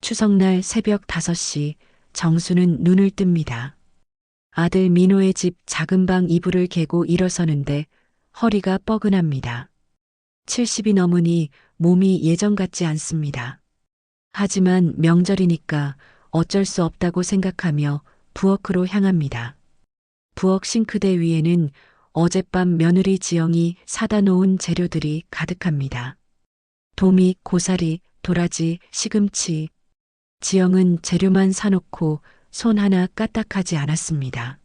추석날 새벽 5시 정수는 눈을 뜹니다. 아들 민호의 집 작은 방 이불을 개고 일어서는데 허리가 뻐근합니다. 70이 넘으니 몸이 예전 같지 않습니다. 하지만 명절이니까 어쩔 수 없다고 생각하며 부엌으로 향합니다. 부엌 싱크대 위에는 어젯밤 며느리 지영이 사다 놓은 재료들이 가득합니다. 도미, 고사리, 도라지, 시금치. 지영은 재료만 사놓고 손 하나 까딱하지 않았습니다.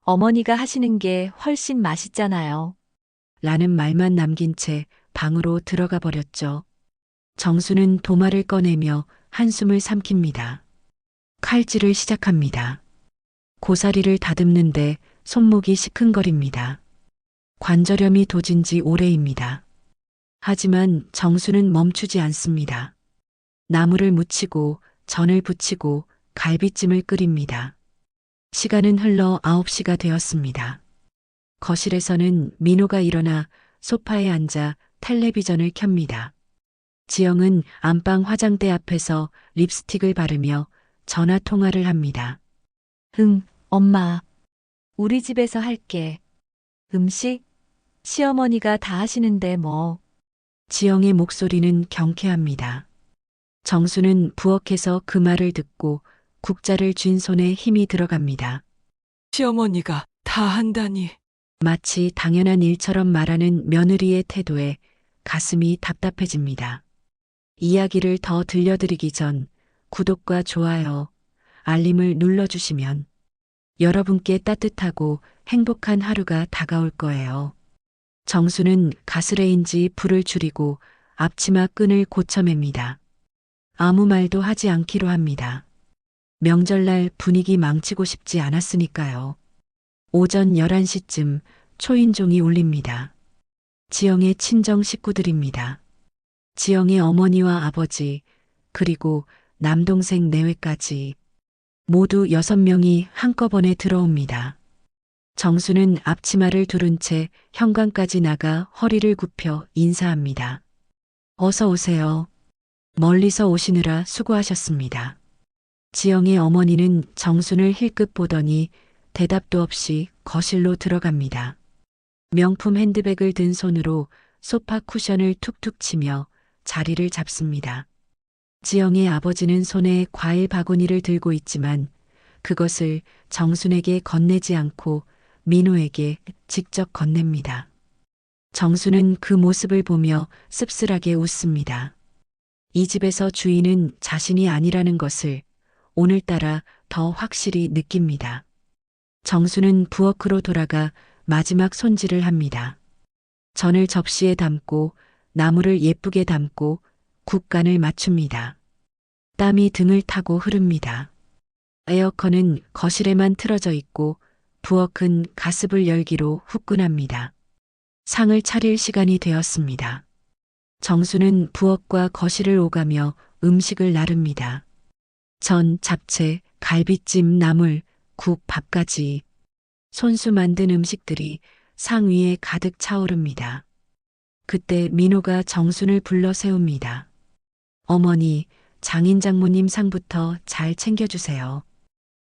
어머니가 하시는 게 훨씬 맛있잖아요. 라는 말만 남긴 채 방으로 들어가 버렸죠. 정수는 도마를 꺼내며 한숨을 삼킵니다. 칼질을 시작합니다. 고사리를 다듬는데 손목이 시큰거립니다. 관절염이 도진 지 오래입니다. 하지만 정수는 멈추지 않습니다. 나물을 무치고 전을 부치고 갈비찜을 끓입니다. 시간은 흘러 9시가 되었습니다. 거실에서는 민호가 일어나 소파에 앉아 텔레비전을 켭니다. 지영은 안방 화장대 앞에서 립스틱을 바르며 전화 통화를 합니다. 응, 엄마. 우리 집에서 할게. 음식? 시어머니가 다 하시는데 뭐. 지영의 목소리는 경쾌합니다. 정수는 부엌에서 그 말을 듣고 국자를 쥔 손에 힘이 들어갑니다. 시어머니가 다 한다니. 마치 당연한 일처럼 말하는 며느리의 태도에 가슴이 답답해집니다. 이야기를 더 들려드리기 전 구독과 좋아요, 알림을 눌러주시면 여러분께 따뜻하고 행복한 하루가 다가올 거예요. 정수는 가스레인지 불을 줄이고 앞치마 끈을 고쳐맵니다. 아무 말도 하지 않기로 합니다. 명절날 분위기 망치고 싶지 않았으니까요. 오전 11시쯤 초인종이 울립니다. 지영의 친정 식구들입니다. 지영의 어머니와 아버지, 그리고 남동생 내외까지 모두 6명이 한꺼번에 들어옵니다. 정수는 앞치마를 두른 채 현관까지 나가 허리를 굽혀 인사합니다. 어서 오세요. 멀리서 오시느라 수고하셨습니다. 지영의 어머니는 정순을 힐끗 보더니 대답도 없이 거실로 들어갑니다. 명품 핸드백을 든 손으로 소파 쿠션을 툭툭 치며 자리를 잡습니다. 지영의 아버지는 손에 과일 바구니를 들고 있지만 그것을 정순에게 건네지 않고 민호에게 직접 건넵니다. 정순은 그 모습을 보며 씁쓸하게 웃습니다. 이 집에서 주인은 자신이 아니라는 것을 오늘따라 더 확실히 느낍니다. 정수는 부엌으로 돌아가 마지막 손질을 합니다. 전을 접시에 담고 나물을 예쁘게 담고 국간을 맞춥니다. 땀이 등을 타고 흐릅니다. 에어컨은 거실에만 틀어져 있고 부엌은 가스불 열기로 후끈합니다. 상을 차릴 시간이 되었습니다. 정수는 부엌과 거실을 오가며 음식을 나릅니다. 전, 잡채, 갈비찜, 나물, 국, 밥까지 손수 만든 음식들이 상 위에 가득 차오릅니다. 그때 민호가 정순을 불러 세웁니다. 어머니, 장인 장모님 상부터 잘 챙겨주세요.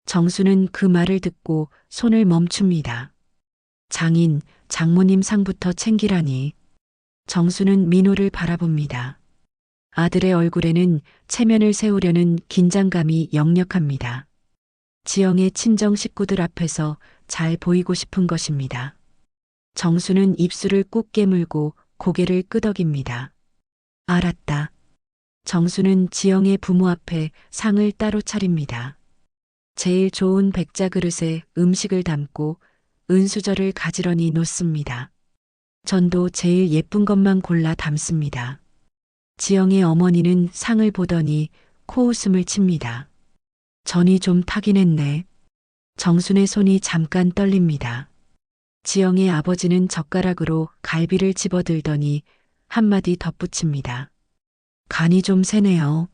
정수는 그 말을 듣고 손을 멈춥니다. 장인, 장모님 상부터 챙기라니. 정수는 민호를 바라봅니다. 아들의 얼굴에는 체면을 세우려는 긴장감이 역력합니다. 지영의 친정 식구들 앞에서 잘 보이고 싶은 것입니다. 정수는 입술을 꾹 깨물고 고개를 끄덕입니다. 알았다. 정수는 지영의 부모 앞에 상을 따로 차립니다. 제일 좋은 백자 그릇에 음식을 담고 은수저를 가지런히 놓습니다. 전도 제일 예쁜 것만 골라 담습니다. 지영의 어머니는 상을 보더니 코웃음을 칩니다. 전이 좀 타긴 했네. 정순의 손이 잠깐 떨립니다. 지영의 아버지는 젓가락으로 갈비를 집어들더니 한마디 덧붙입니다. 간이 좀 세네요.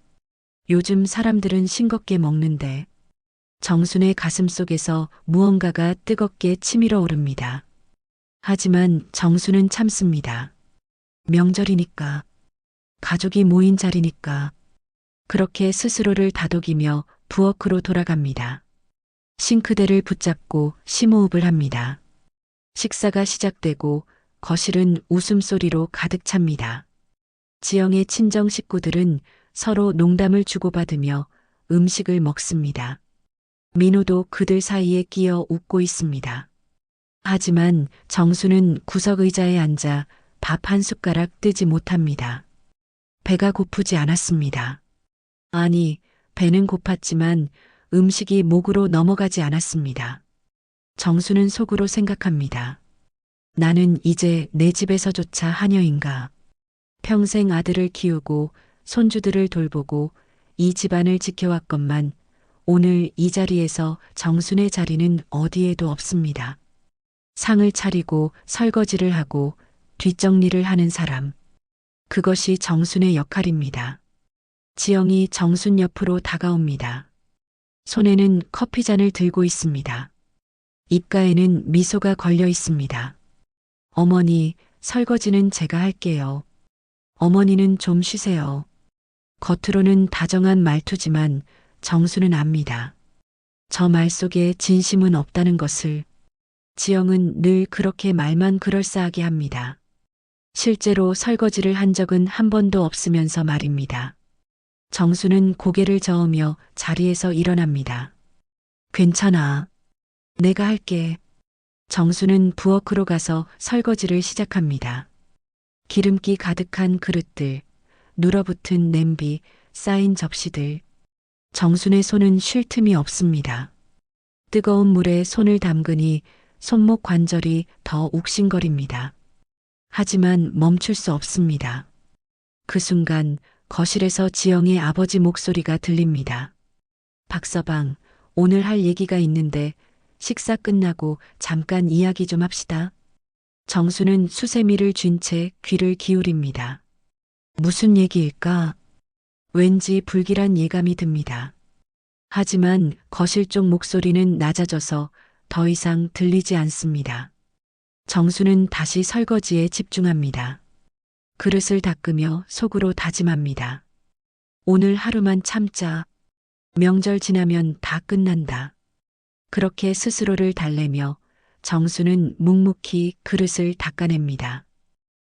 요즘 사람들은 싱겁게 먹는데. 정순의 가슴속에서 무언가가 뜨겁게 치밀어 오릅니다. 하지만 정수는 참습니다. 명절이니까. 가족이 모인 자리니까. 그렇게 스스로를 다독이며 부엌으로 돌아갑니다. 싱크대를 붙잡고 심호흡을 합니다. 식사가 시작되고 거실은 웃음소리로 가득 찹니다. 지영의 친정 식구들은 서로 농담을 주고받으며 음식을 먹습니다. 민호도 그들 사이에 끼어 웃고 있습니다. 하지만 정수는 구석 의자에 앉아 밥 한 숟가락 뜨지 못합니다. 배가 고프지 않았습니다. 아니, 배는 고팠지만 음식이 목으로 넘어가지 않았습니다. 정수는 속으로 생각합니다. 나는 이제 내 집에서조차 하녀인가. 평생 아들을 키우고 손주들을 돌보고 이 집안을 지켜왔건만 오늘 이 자리에서 정순의 자리는 어디에도 없습니다. 상을 차리고 설거지를 하고 뒷정리를 하는 사람. 그것이 정순의 역할입니다. 지영이 정순 옆으로 다가옵니다. 손에는 커피잔을 들고 있습니다. 입가에는 미소가 걸려 있습니다. 어머니, 설거지는 제가 할게요. 어머니는 좀 쉬세요. 겉으로는 다정한 말투지만 정수는 압니다. 저 말 속에 진심은 없다는 것을. 지영은 늘 그렇게 말만 그럴싸하게 합니다. 실제로 설거지를 한 적은 한 번도 없으면서 말입니다. 정수는 고개를 저으며 자리에서 일어납니다. 괜찮아. 내가 할게. 정수는 부엌으로 가서 설거지를 시작합니다. 기름기 가득한 그릇들, 눌어붙은 냄비, 쌓인 접시들. 정순의 손은 쉴 틈이 없습니다. 뜨거운 물에 손을 담그니 손목 관절이 더 욱신거립니다. 하지만 멈출 수 없습니다. 그 순간 거실에서 지영의 아버지 목소리가 들립니다. 박서방, 오늘 할 얘기가 있는데 식사 끝나고 잠깐 이야기 좀 합시다. 정수는 수세미를 쥔 채 귀를 기울입니다. 무슨 얘기일까? 왠지 불길한 예감이 듭니다. 하지만 거실 쪽 목소리는 낮아져서 더 이상 들리지 않습니다. 정수는 다시 설거지에 집중합니다. 그릇을 닦으며 속으로 다짐합니다. 오늘 하루만 참자. 명절 지나면 다 끝난다. 그렇게 스스로를 달래며 정수는 묵묵히 그릇을 닦아냅니다.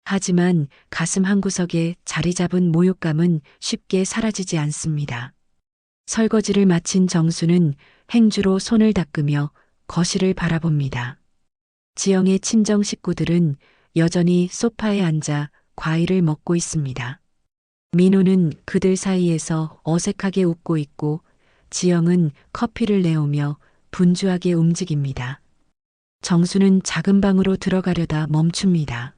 하지만 가슴 한구석에 자리 잡은 모욕감은 쉽게 사라지지 않습니다. 설거지를 마친 정수는 행주로 손을 닦으며 거실을 바라봅니다. 지영의 친정 식구들은 여전히 소파에 앉아 과일을 먹고 있습니다. 민호는 그들 사이에서 어색하게 웃고 있고 지영은 커피를 내오며 분주하게 움직입니다. 정수는 작은 방으로 들어가려다 멈춥니다.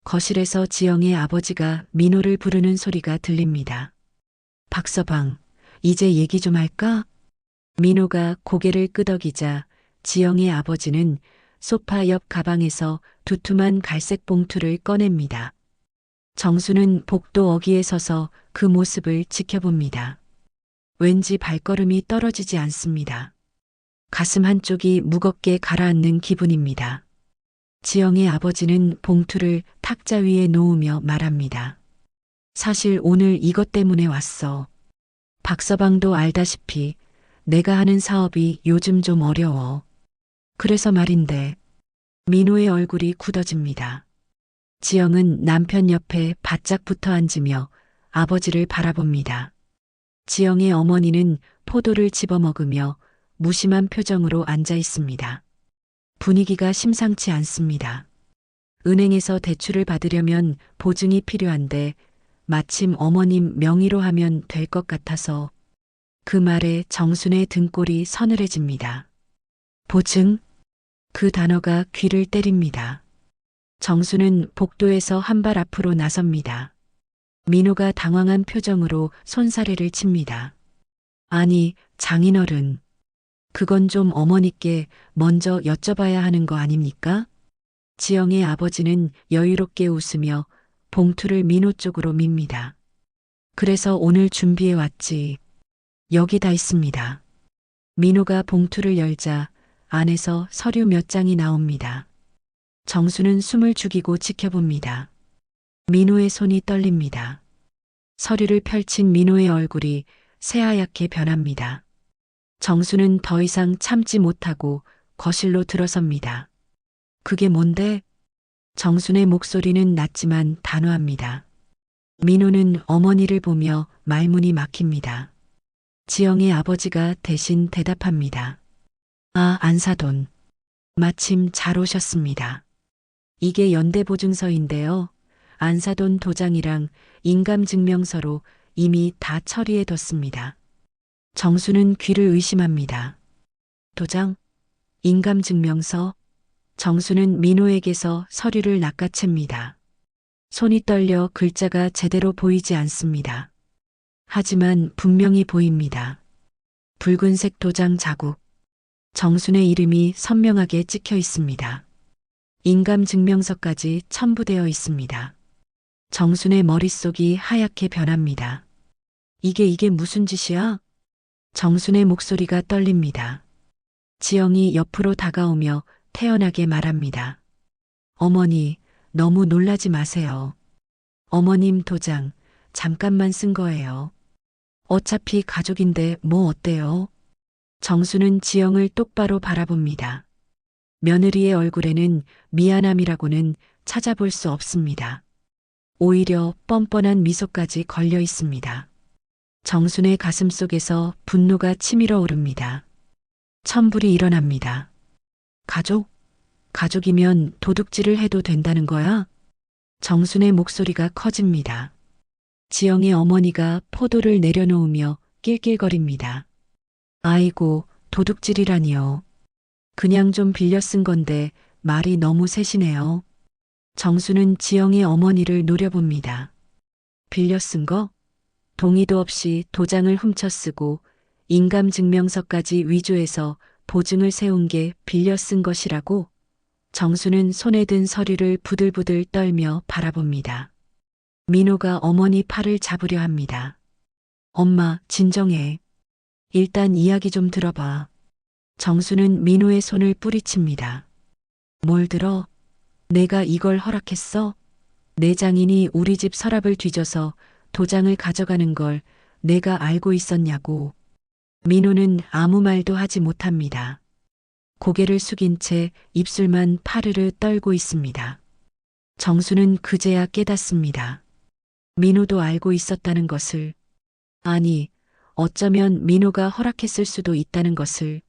거실에서 지영의 아버지가 민호를 부르는 소리가 들립니다. 박서방, 이제 얘기 좀 할까? 민호가 고개를 끄덕이자 지영의 아버지는 소파 옆 가방에서 두툼한 갈색 봉투를 꺼냅니다. 정수는 복도 어귀에 서서 그 모습을 지켜봅니다. 왠지 발걸음이 떨어지지 않습니다. 가슴 한쪽이 무겁게 가라앉는 기분입니다. 지영의 아버지는 봉투를 탁자 위에 놓으며 말합니다. 사실 오늘 이것 때문에 왔어. 박서방도 알다시피 내가 하는 사업이 요즘 좀 어려워. 그래서 말인데. 민호의 얼굴이 굳어집니다. 지영은 남편 옆에 바짝 붙어 앉으며 아버지를 바라봅니다. 지영의 어머니는 포도를 집어먹으며 무심한 표정으로 앉아 있습니다. 분위기가 심상치 않습니다. 은행에서 대출을 받으려면 보증이 필요한데 마침 어머님 명의로 하면 될 것 같아서 그 말에 정순의 등골이 서늘해집니다. 보증? 그 단어가 귀를 때립니다. 정수는 복도에서 한 발 앞으로 나섭니다. 민호가 당황한 표정으로 손사래를 칩니다. 아니, 장인어른. 그건 좀 어머니께 먼저 여쭤봐야 하는 거 아닙니까? 지영의 아버지는 여유롭게 웃으며 봉투를 민호 쪽으로 밉니다. 그래서 오늘 준비해 왔지. 여기 다 있습니다. 민호가 봉투를 열자 안에서 서류 몇 장이 나옵니다. 정수는 숨을 죽이고 지켜봅니다. 민호의 손이 떨립니다. 서류를 펼친 민호의 얼굴이 새하얗게 변합니다. 정수는 더 이상 참지 못하고 거실로 들어섭니다. 그게 뭔데? 정순의 목소리는 낮지만 단호합니다. 민호는 어머니를 보며 말문이 막힙니다. 지영의 아버지가 대신 대답합니다. 아, 안사돈. 마침 잘 오셨습니다. 이게 연대보증서인데요. 안사돈 도장이랑 인감증명서로 이미 다 처리해뒀습니다. 정수는 귀를 의심합니다. 도장? 인감증명서? 정수는 민호에게서 서류를 낚아챕니다. 손이 떨려 글자가 제대로 보이지 않습니다. 하지만 분명히 보입니다. 붉은색 도장 자국. 정순의 이름이 선명하게 찍혀 있습니다. 인감증명서까지 첨부되어 있습니다. 정순의 머릿속이 하얗게 변합니다. 이게 무슨 짓이야? 정순의 목소리가 떨립니다. 지영이 옆으로 다가오며 태연하게 말합니다. 어머니, 너무 놀라지 마세요. 어머님 도장, 잠깐만 쓴 거예요. 어차피 가족인데 뭐 어때요? 정수는 지영을 똑바로 바라봅니다. 며느리의 얼굴에는 미안함이라고는 찾아볼 수 없습니다. 오히려 뻔뻔한 미소까지 걸려 있습니다. 정순의 가슴 속에서 분노가 치밀어 오릅니다. 천불이 일어납니다. 가족? 가족이면 도둑질을 해도 된다는 거야? 정순의 목소리가 커집니다. 지영의 어머니가 포도를 내려놓으며 낄낄거립니다. 아이고, 도둑질이라니요. 그냥 좀 빌려 쓴 건데 말이 너무 세시네요. 정수는 지영의 어머니를 노려봅니다. 빌려 쓴 거? 동의도 없이 도장을 훔쳐 쓰고 인감증명서까지 위조해서 보증을 세운 게 빌려 쓴 것이라고? 정수는 손에 든 서류를 부들부들 떨며 바라봅니다. 민호가 어머니 팔을 잡으려 합니다. 엄마, 진정해. 일단 이야기 좀 들어봐. 정수는 민호의 손을 뿌리칩니다. 뭘 들어? 내가 이걸 허락했어? 내 장인이 우리 집 서랍을 뒤져서 도장을 가져가는 걸 내가 알고 있었냐고. 민호는 아무 말도 하지 못합니다. 고개를 숙인 채 입술만 파르르 떨고 있습니다. 정수는 그제야 깨닫습니다. 민호도 알고 있었다는 것을. 아니, 어쩌면 민호가 허락했을 수도 있다는 것을.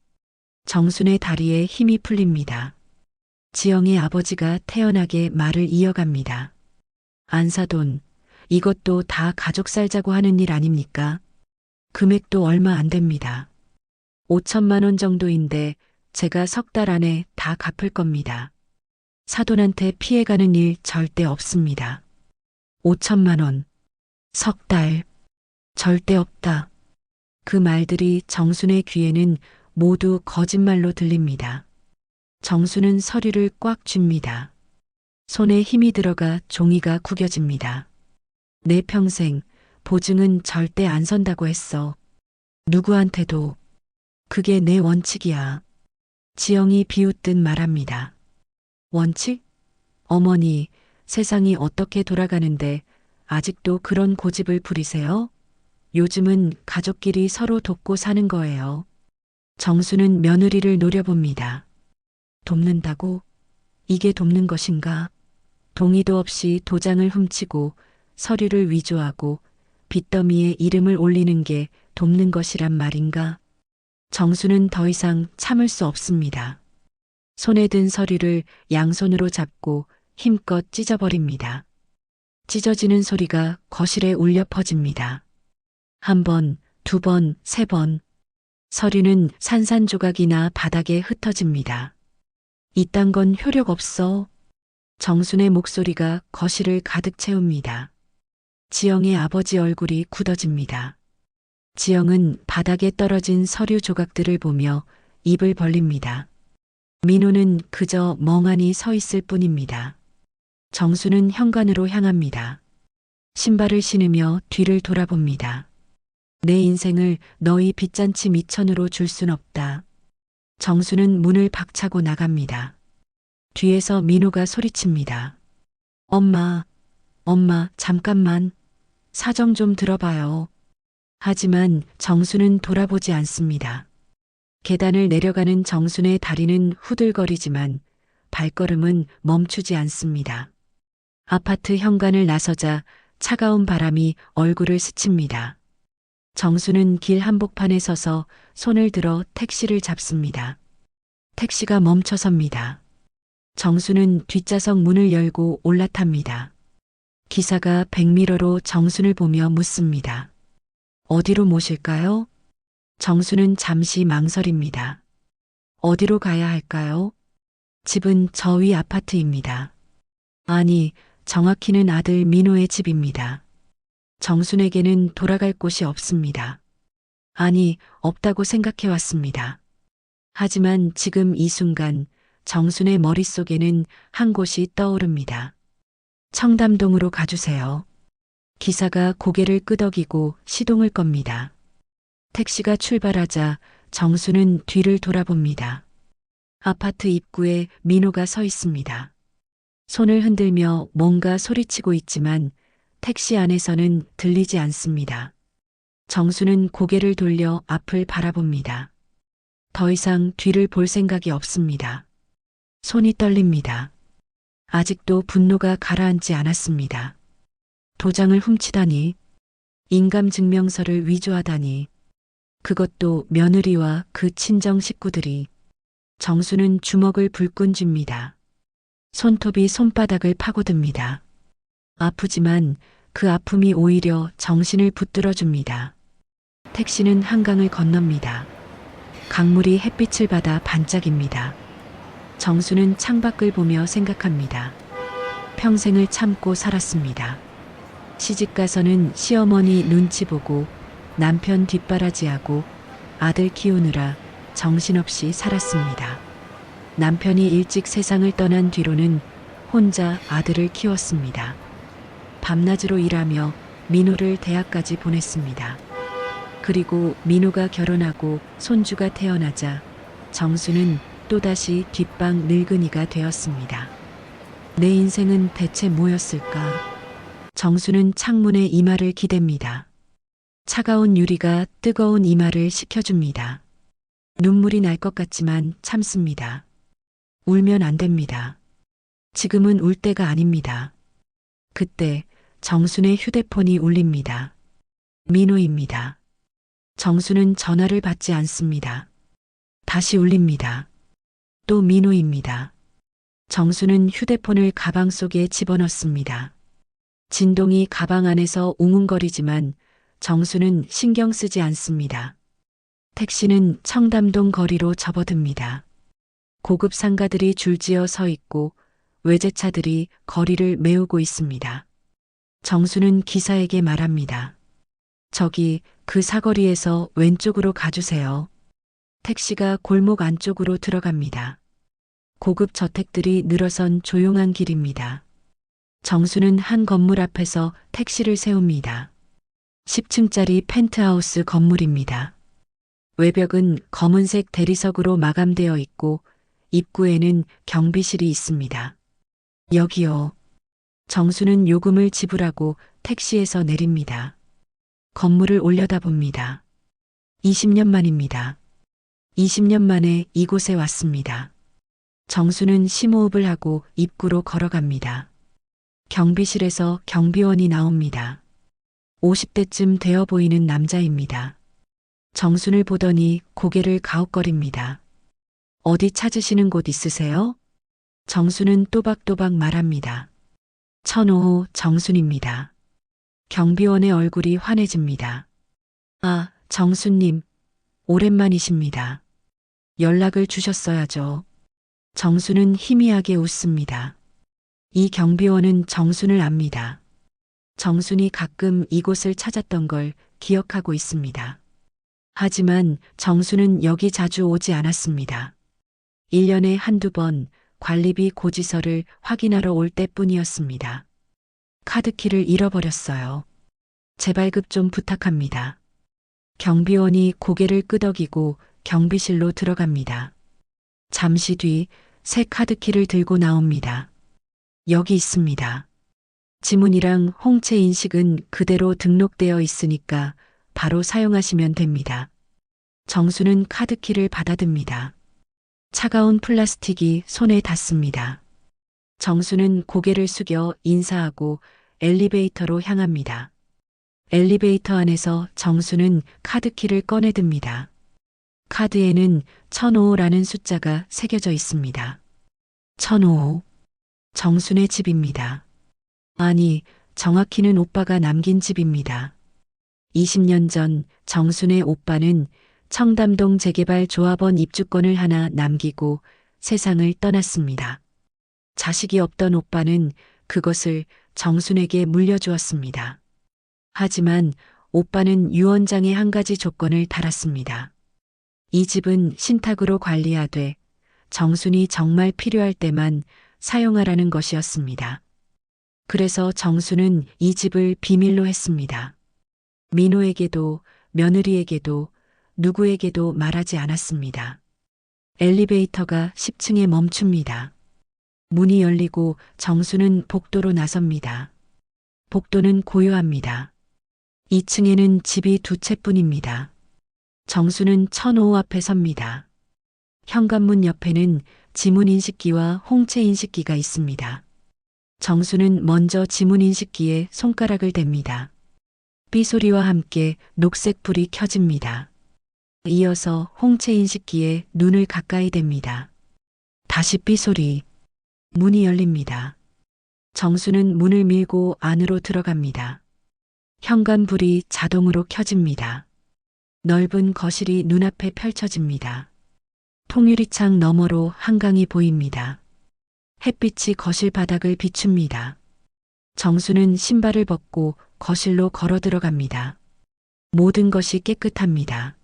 정순의 다리에 힘이 풀립니다. 지영의 아버지가 태연하게 말을 이어갑니다. 안사돈, 이것도 다 가족 살자고 하는 일 아닙니까? 금액도 얼마 안 됩니다. 5천만 원 정도인데 제가 석 달 안에 다 갚을 겁니다. 사돈한테 피해가는 일 절대 없습니다. 5천만 원. 석 달. 절대 없다. 그 말들이 정순의 귀에는 모두 거짓말로 들립니다. 정순은 서류를 꽉 쥡니다. 손에 힘이 들어가 종이가 구겨집니다. 내 평생 보증은 절대 안 선다고 했어. 누구한테도. 그게 내 원칙이야. 지영이 비웃듯 말합니다. 원칙? 어머니, 세상이 어떻게 돌아가는데 아직도 그런 고집을 부리세요? 요즘은 가족끼리 서로 돕고 사는 거예요. 정수는 며느리를 노려봅니다. 돕는다고? 이게 돕는 것인가? 동의도 없이 도장을 훔치고 서류를 위조하고 빚더미에 이름을 올리는 게 돕는 것이란 말인가? 정수는 더 이상 참을 수 없습니다. 손에 든 서류를 양손으로 잡고 힘껏 찢어버립니다. 찢어지는 소리가 거실에 울려 퍼집니다. 한 번, 두 번, 세 번. 서류는 산산조각이나 바닥에 흩어집니다. 이딴 건 효력 없어. 정순의 목소리가 거실을 가득 채웁니다. 지영의 아버지 얼굴이 굳어집니다. 지영은 바닥에 떨어진 서류 조각들을 보며 입을 벌립니다. 민호는 그저 멍하니 서 있을 뿐입니다. 정수는 현관으로 향합니다. 신발을 신으며 뒤를 돌아봅니다. 내 인생을 너희 빚잔치 미천으로 줄 순 없다. 정수는 문을 박차고 나갑니다. 뒤에서 민호가 소리칩니다. 엄마, 엄마, 잠깐만. 사정 좀 들어봐요. 하지만 정순은 돌아보지 않습니다. 계단을 내려가는 정순의 다리는 후들거리지만 발걸음은 멈추지 않습니다. 아파트 현관을 나서자 차가운 바람이 얼굴을 스칩니다. 정수는 길 한복판에 서서 손을 들어 택시를 잡습니다. 택시가 멈춰섭니다. 정수는 뒷좌석 문을 열고 올라탑니다. 기사가 백미러로 정순을 보며 묻습니다. 어디로 모실까요? 정수는 잠시 망설입니다. 어디로 가야 할까요? 집은 저 위 아파트입니다. 아니, 정확히는 아들 민호의 집입니다. 정순에게는 돌아갈 곳이 없습니다. 아니, 없다고 생각해 왔습니다. 하지만 지금 이 순간 정순의 머릿속에는 한 곳이 떠오릅니다. 청담동으로 가주세요. 기사가 고개를 끄덕이고 시동을 겁니다. 택시가 출발하자 정순은 뒤를 돌아봅니다. 아파트 입구에 민호가 서 있습니다. 손을 흔들며 뭔가 소리치고 있지만 택시 안에서는 들리지 않습니다. 정수는 고개를 돌려 앞을 바라봅니다. 더 이상 뒤를 볼 생각이 없습니다. 손이 떨립니다. 아직도 분노가 가라앉지 않았습니다. 도장을 훔치다니, 인감증명서를 위조하다니, 그것도 며느리와 그 친정 식구들이. 정수는 주먹을 불끈 쥡니다. 손톱이 손바닥을 파고듭니다. 아프지만 그 아픔이 오히려 정신을 붙들어 줍니다. 택시는 한강을 건넙니다. 강물이 햇빛을 받아 반짝입니다. 정수는 창밖을 보며 생각합니다. 평생을 참고 살았습니다. 시집가서는 시어머니 눈치 보고 남편 뒷바라지하고 아들 키우느라 정신없이 살았습니다. 남편이 일찍 세상을 떠난 뒤로는 혼자 아들을 키웠습니다. 밤낮으로 일하며 민호를 대학까지 보냈습니다. 그리고 민호가 결혼하고 손주가 태어나자 정수는 또다시 뒷방 늙은이가 되었습니다. 내 인생은 대체 뭐였을까? 정수는 창문에 이마를 기댑니다. 차가운 유리가 뜨거운 이마를 식혀줍니다. 눈물이 날 것 같지만 참습니다. 울면 안 됩니다. 지금은 울 때가 아닙니다. 그때 정순의 휴대폰이 울립니다. 민호입니다. 정수는 전화를 받지 않습니다. 다시 울립니다. 또 민호입니다. 정수는 휴대폰을 가방 속에 집어넣습니다. 진동이 가방 안에서 웅웅거리지만 정수는 신경 쓰지 않습니다. 택시는 청담동 거리로 접어듭니다. 고급 상가들이 줄지어 서 있고 외제차들이 거리를 메우고 있습니다. 정수는 기사에게 말합니다. 저기 그 사거리에서 왼쪽으로 가주세요. 택시가 골목 안쪽으로 들어갑니다. 고급 저택들이 늘어선 조용한 길입니다. 정수는 한 건물 앞에서 택시를 세웁니다. 10층짜리 펜트하우스 건물입니다. 외벽은 검은색 대리석으로 마감되어 있고 입구에는 경비실이 있습니다. 여기요. 정수는 요금을 지불하고 택시에서 내립니다. 건물을 올려다봅니다. 20년 만입니다. 20년 만에 이곳에 왔습니다. 정수는 심호흡을 하고 입구로 걸어갑니다. 경비실에서 경비원이 나옵니다. 50대쯤 되어 보이는 남자입니다. 정순을 보더니 고개를 가웃거립니다. 어디 찾으시는 곳 있으세요? 정순은 또박또박 말합니다. 1005호 정순입니다. 경비원의 얼굴이 환해집니다. 아, 정순님, 오랜만이십니다. 연락을 주셨어야죠. 정순은 희미하게 웃습니다. 이 경비원은 정순을 압니다. 정순이 가끔 이곳을 찾았던 걸 기억하고 있습니다. 하지만 정순은 여기 자주 오지 않았습니다. 1년에 한두 번 관리비 고지서를 확인하러 올 때뿐이었습니다. 카드키를 잃어버렸어요. 재발급 좀 부탁합니다. 경비원이 고개를 끄덕이고 경비실로 들어갑니다. 잠시 뒤 새 카드키를 들고 나옵니다. 여기 있습니다. 지문이랑 홍채 인식은 그대로 등록되어 있으니까 바로 사용하시면 됩니다. 정수는 카드키를 받아듭니다. 차가운 플라스틱이 손에 닿습니다. 정수는 고개를 숙여 인사하고 엘리베이터로 향합니다. 엘리베이터 안에서 정수는 카드키를 꺼내듭니다. 카드에는 1005라는 숫자가 새겨져 있습니다. 1005. 정순의 집입니다. 아니, 정확히는 오빠가 남긴 집입니다. 20년 전 정순의 오빠는 청담동 재개발 조합원 입주권을 하나 남기고 세상을 떠났습니다. 자식이 없던 오빠는 그것을 정순에게 물려주었습니다. 하지만 오빠는 유언장에 한 가지 조건을 달았습니다. 이 집은 신탁으로 관리하되 정순이 정말 필요할 때만 사용하라는 것이었습니다. 그래서 정순은 이 집을 비밀로 했습니다. 민호에게도 며느리에게도 누구에게도 말하지 않았습니다. 엘리베이터가 10층에 멈춥니다. 문이 열리고 정수는 복도로 나섭니다. 복도는 고요합니다. 2층에는 집이 두 채뿐입니다. 정수는 1005 앞에 섭니다. 현관문 옆에는 지문인식기와 홍채인식기가 있습니다. 정수는 먼저 지문인식기에 손가락을 댑니다. 삐소리와 함께 녹색 불이 켜집니다. 이어서 홍채인식기에 눈을 가까이 댑니다. 다시 삐소리. 문이 열립니다. 정수는 문을 밀고 안으로 들어갑니다. 현관불이 자동으로 켜집니다. 넓은 거실이 눈앞에 펼쳐집니다. 통유리창 너머로 한강이 보입니다. 햇빛이 거실 바닥을 비춥니다. 정수는 신발을 벗고 거실로 걸어 들어갑니다. 모든 것이 깨끗합니다.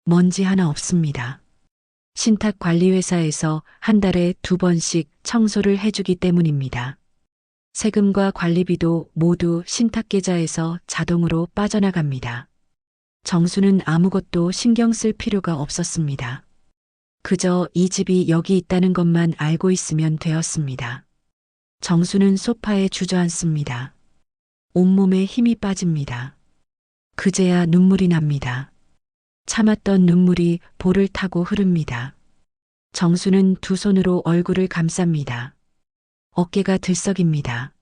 먼지 하나 없습니다. 신탁관리회사에서 한 달에 2번씩 청소를 해주기 때문입니다. 세금과 관리비도 모두 신탁계좌에서 자동으로 빠져나갑니다. 정수는 아무것도 신경 쓸 필요가 없었습니다. 그저 이 집이 여기 있다는 것만 알고 있으면 되었습니다. 정수는 소파에 주저앉습니다. 온몸에 힘이 빠집니다. 그제야 눈물이 납니다. 참았던 눈물이 볼을 타고 흐릅니다. 정수는 두 손으로 얼굴을 감쌉니다. 어깨가 들썩입니다.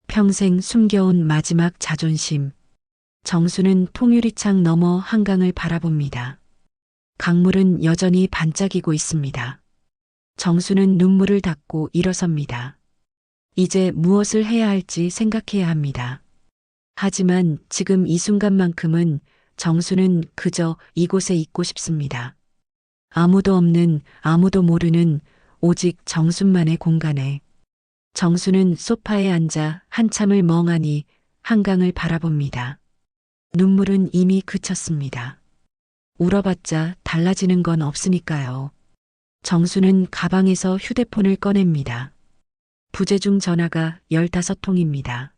평생 숨겨온 마지막 자존심. 정수는 통유리창 너머 한강을 바라봅니다. 강물은 여전히 반짝이고 있습니다. 정수는 눈물을 닦고 일어섭니다. 이제 무엇을 해야 할지 생각해야 합니다. 하지만 지금 이 순간만큼은 정수는 그저 이곳에 있고 싶습니다. 아무도 없는, 아무도 모르는 오직 정순만의 공간에. 정수는 소파에 앉아 한참을 멍하니 한강을 바라봅니다. 눈물은 이미 그쳤습니다. 울어봤자 달라지는 건 없으니까요. 정수는 가방에서 휴대폰을 꺼냅니다. 부재중 전화가 15통입니다.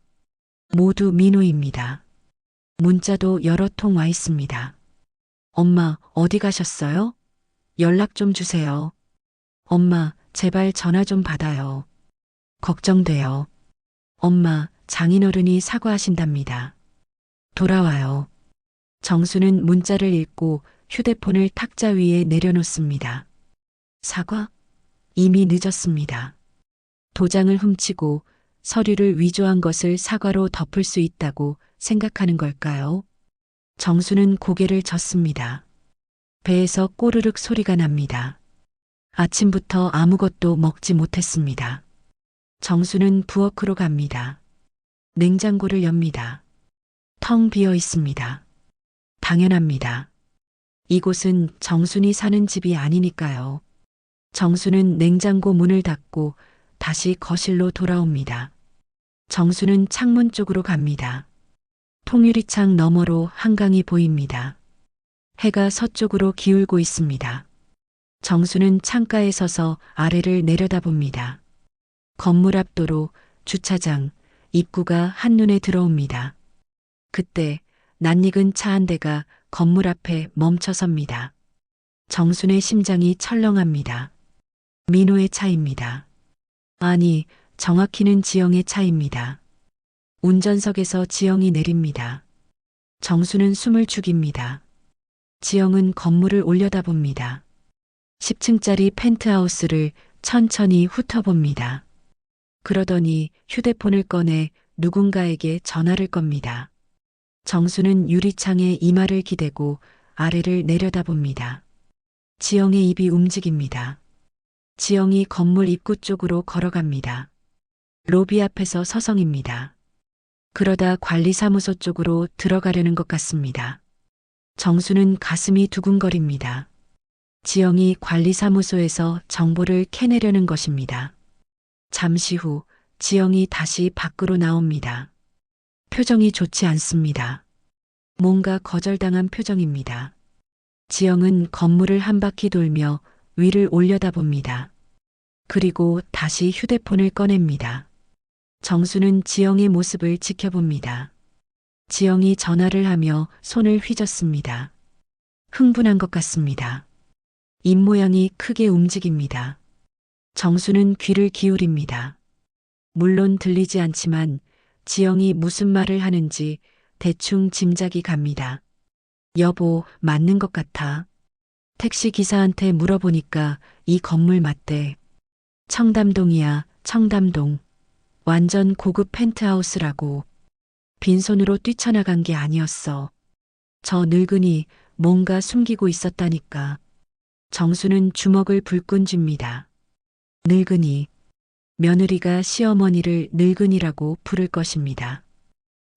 모두 민호입니다. 문자도 여러 통 와 있습니다. 엄마, 어디 가셨어요? 연락 좀 주세요. 엄마, 제발 전화 좀 받아요. 걱정돼요. 엄마, 장인어른이 사과하신답니다. 돌아와요. 정수는 문자를 읽고 휴대폰을 탁자 위에 내려놓습니다. 사과? 이미 늦었습니다. 도장을 훔치고 서류를 위조한 것을 사과로 덮을 수 있다고 생각하는 걸까요? 정수는 고개를 젓습니다. 배에서 꼬르륵 소리가 납니다. 아침부터 아무것도 먹지 못했습니다. 정수는 부엌으로 갑니다. 냉장고를 엽니다. 텅 비어 있습니다. 당연합니다. 이곳은 정순이 사는 집이 아니니까요. 정수는 냉장고 문을 닫고 다시 거실로 돌아옵니다. 정수는 창문 쪽으로 갑니다. 통유리창 너머로 한강이 보입니다. 해가 서쪽으로 기울고 있습니다. 정수는 창가에 서서 아래를 내려다봅니다. 건물 앞 도로, 주차장, 입구가 한눈에 들어옵니다. 그때 낯익은 차 한 대가 건물 앞에 멈춰섭니다. 정순의 심장이 철렁합니다. 민호의 차입니다. 아니, 정확히는 지영의 차입니다. 운전석에서 지영이 내립니다. 정수는 숨을 죽입니다. 지영은 건물을 올려다봅니다. 10층짜리 펜트하우스를 천천히 훑어봅니다. 그러더니 휴대폰을 꺼내 누군가에게 전화를 겁니다. 정수는 유리창에 이마를 기대고 아래를 내려다봅니다. 지영의 입이 움직입니다. 지영이 건물 입구 쪽으로 걸어갑니다. 로비 앞에서 서성입니다. 그러다 관리사무소 쪽으로 들어가려는 것 같습니다. 정수는 가슴이 두근거립니다. 지영이 관리사무소에서 정보를 캐내려는 것입니다. 잠시 후 지영이 다시 밖으로 나옵니다. 표정이 좋지 않습니다. 뭔가 거절당한 표정입니다. 지영은 건물을 한 바퀴 돌며 위를 올려다봅니다. 그리고 다시 휴대폰을 꺼냅니다. 정수는 지영의 모습을 지켜봅니다. 지영이 전화를 하며 손을 휘젓습니다. 흥분한 것 같습니다. 입모양이 크게 움직입니다. 정수는 귀를 기울입니다. 물론 들리지 않지만 지영이 무슨 말을 하는지 대충 짐작이 갑니다. 여보, 맞는 것 같아. 택시 기사한테 물어보니까 이 건물 맞대. 청담동이야, 청담동. 완전 고급 펜트하우스라고. 빈손으로 뛰쳐나간 게 아니었어. 저 늙은이 뭔가 숨기고 있었다니까. 정수는 주먹을 불끈 쥡니다. 늙은이. 며느리가 시어머니를 늙은이라고 부를 것입니다.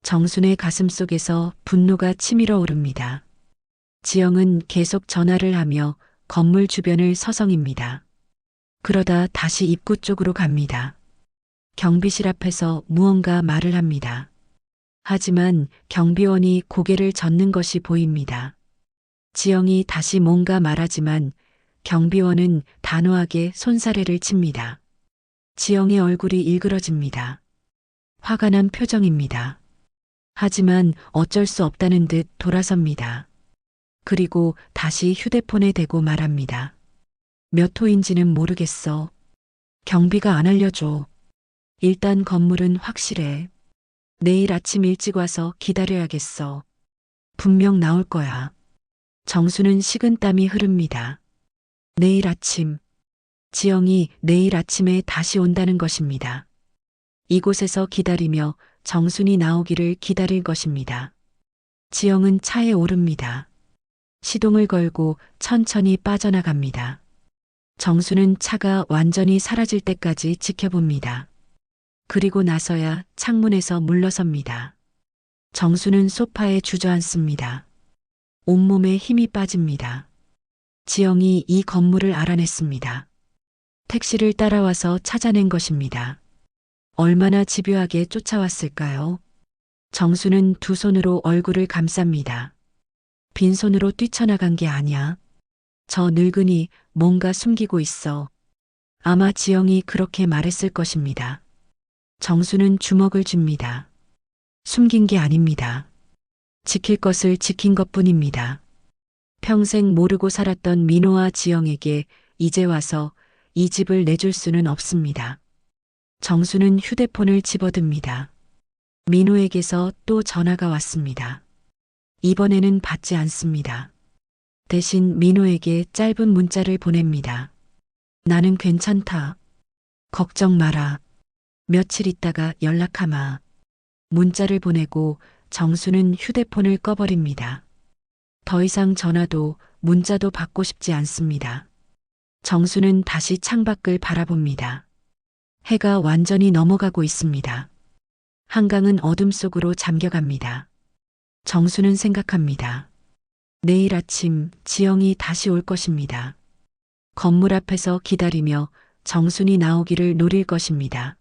정순의 가슴속에서 분노가 치밀어 오릅니다. 지영은 계속 전화를 하며 건물 주변을 서성입니다. 그러다 다시 입구 쪽으로 갑니다. 경비실 앞에서 무언가 말을 합니다. 하지만 경비원이 고개를 젓는 것이 보입니다. 지영이 다시 뭔가 말하지만 경비원은 단호하게 손사래를 칩니다. 지영의 얼굴이 일그러집니다. 화가 난 표정입니다. 하지만 어쩔 수 없다는 듯 돌아섭니다. 그리고 다시 휴대폰에 대고 말합니다. 몇 호인지는 모르겠어. 경비가 안 알려줘. 일단 건물은 확실해. 내일 아침 일찍 와서 기다려야겠어. 분명 나올 거야. 정수는 식은땀이 흐릅니다. 내일 아침. 지영이 내일 아침에 다시 온다는 것입니다. 이곳에서 기다리며 정순이 나오기를 기다릴 것입니다. 지영은 차에 오릅니다. 시동을 걸고 천천히 빠져나갑니다. 정수는 차가 완전히 사라질 때까지 지켜봅니다. 그리고 나서야 창문에서 물러섭니다. 정수는 소파에 주저앉습니다. 온몸에 힘이 빠집니다. 지영이 이 건물을 알아냈습니다. 택시를 따라와서 찾아낸 것입니다. 얼마나 집요하게 쫓아왔을까요? 정수는 두 손으로 얼굴을 감쌉니다. 빈손으로 뛰쳐나간 게 아니야. 저 늙은이 뭔가 숨기고 있어. 아마 지영이 그렇게 말했을 것입니다. 정수는 주먹을 줍니다. 숨긴 게 아닙니다. 지킬 것을 지킨 것뿐입니다. 평생 모르고 살았던 민호와 지영에게 이제 와서 이 집을 내줄 수는 없습니다. 정수는 휴대폰을 집어듭니다. 민호에게서 또 전화가 왔습니다. 이번에는 받지 않습니다. 대신 민호에게 짧은 문자를 보냅니다. 나는 괜찮다. 걱정 마라. 며칠 있다가 연락하마. 문자를 보내고 정수는 휴대폰을 꺼버립니다. 더 이상 전화도 문자도 받고 싶지 않습니다. 정수는 다시 창밖을 바라봅니다. 해가 완전히 넘어가고 있습니다. 한강은 어둠 속으로 잠겨갑니다. 정수는 생각합니다. 내일 아침 지영이 다시 올 것입니다. 건물 앞에서 기다리며 정순이 나오기를 노릴 것입니다.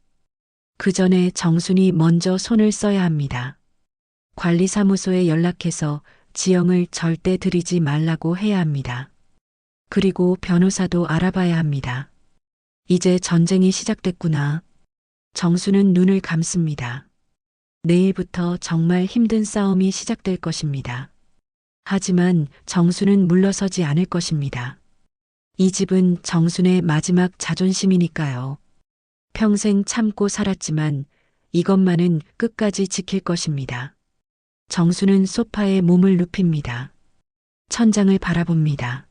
그 전에 정순이 먼저 손을 써야 합니다. 관리사무소에 연락해서 지영을 절대 들이지 말라고 해야 합니다. 그리고 변호사도 알아봐야 합니다. 이제 전쟁이 시작됐구나. 정수는 눈을 감습니다. 내일부터 정말 힘든 싸움이 시작될 것입니다. 하지만 정수는 물러서지 않을 것입니다. 이 집은 정순의 마지막 자존심이니까요. 평생 참고 살았지만 이것만은 끝까지 지킬 것입니다. 정수는 소파에 몸을 눕힙니다. 천장을 바라봅니다.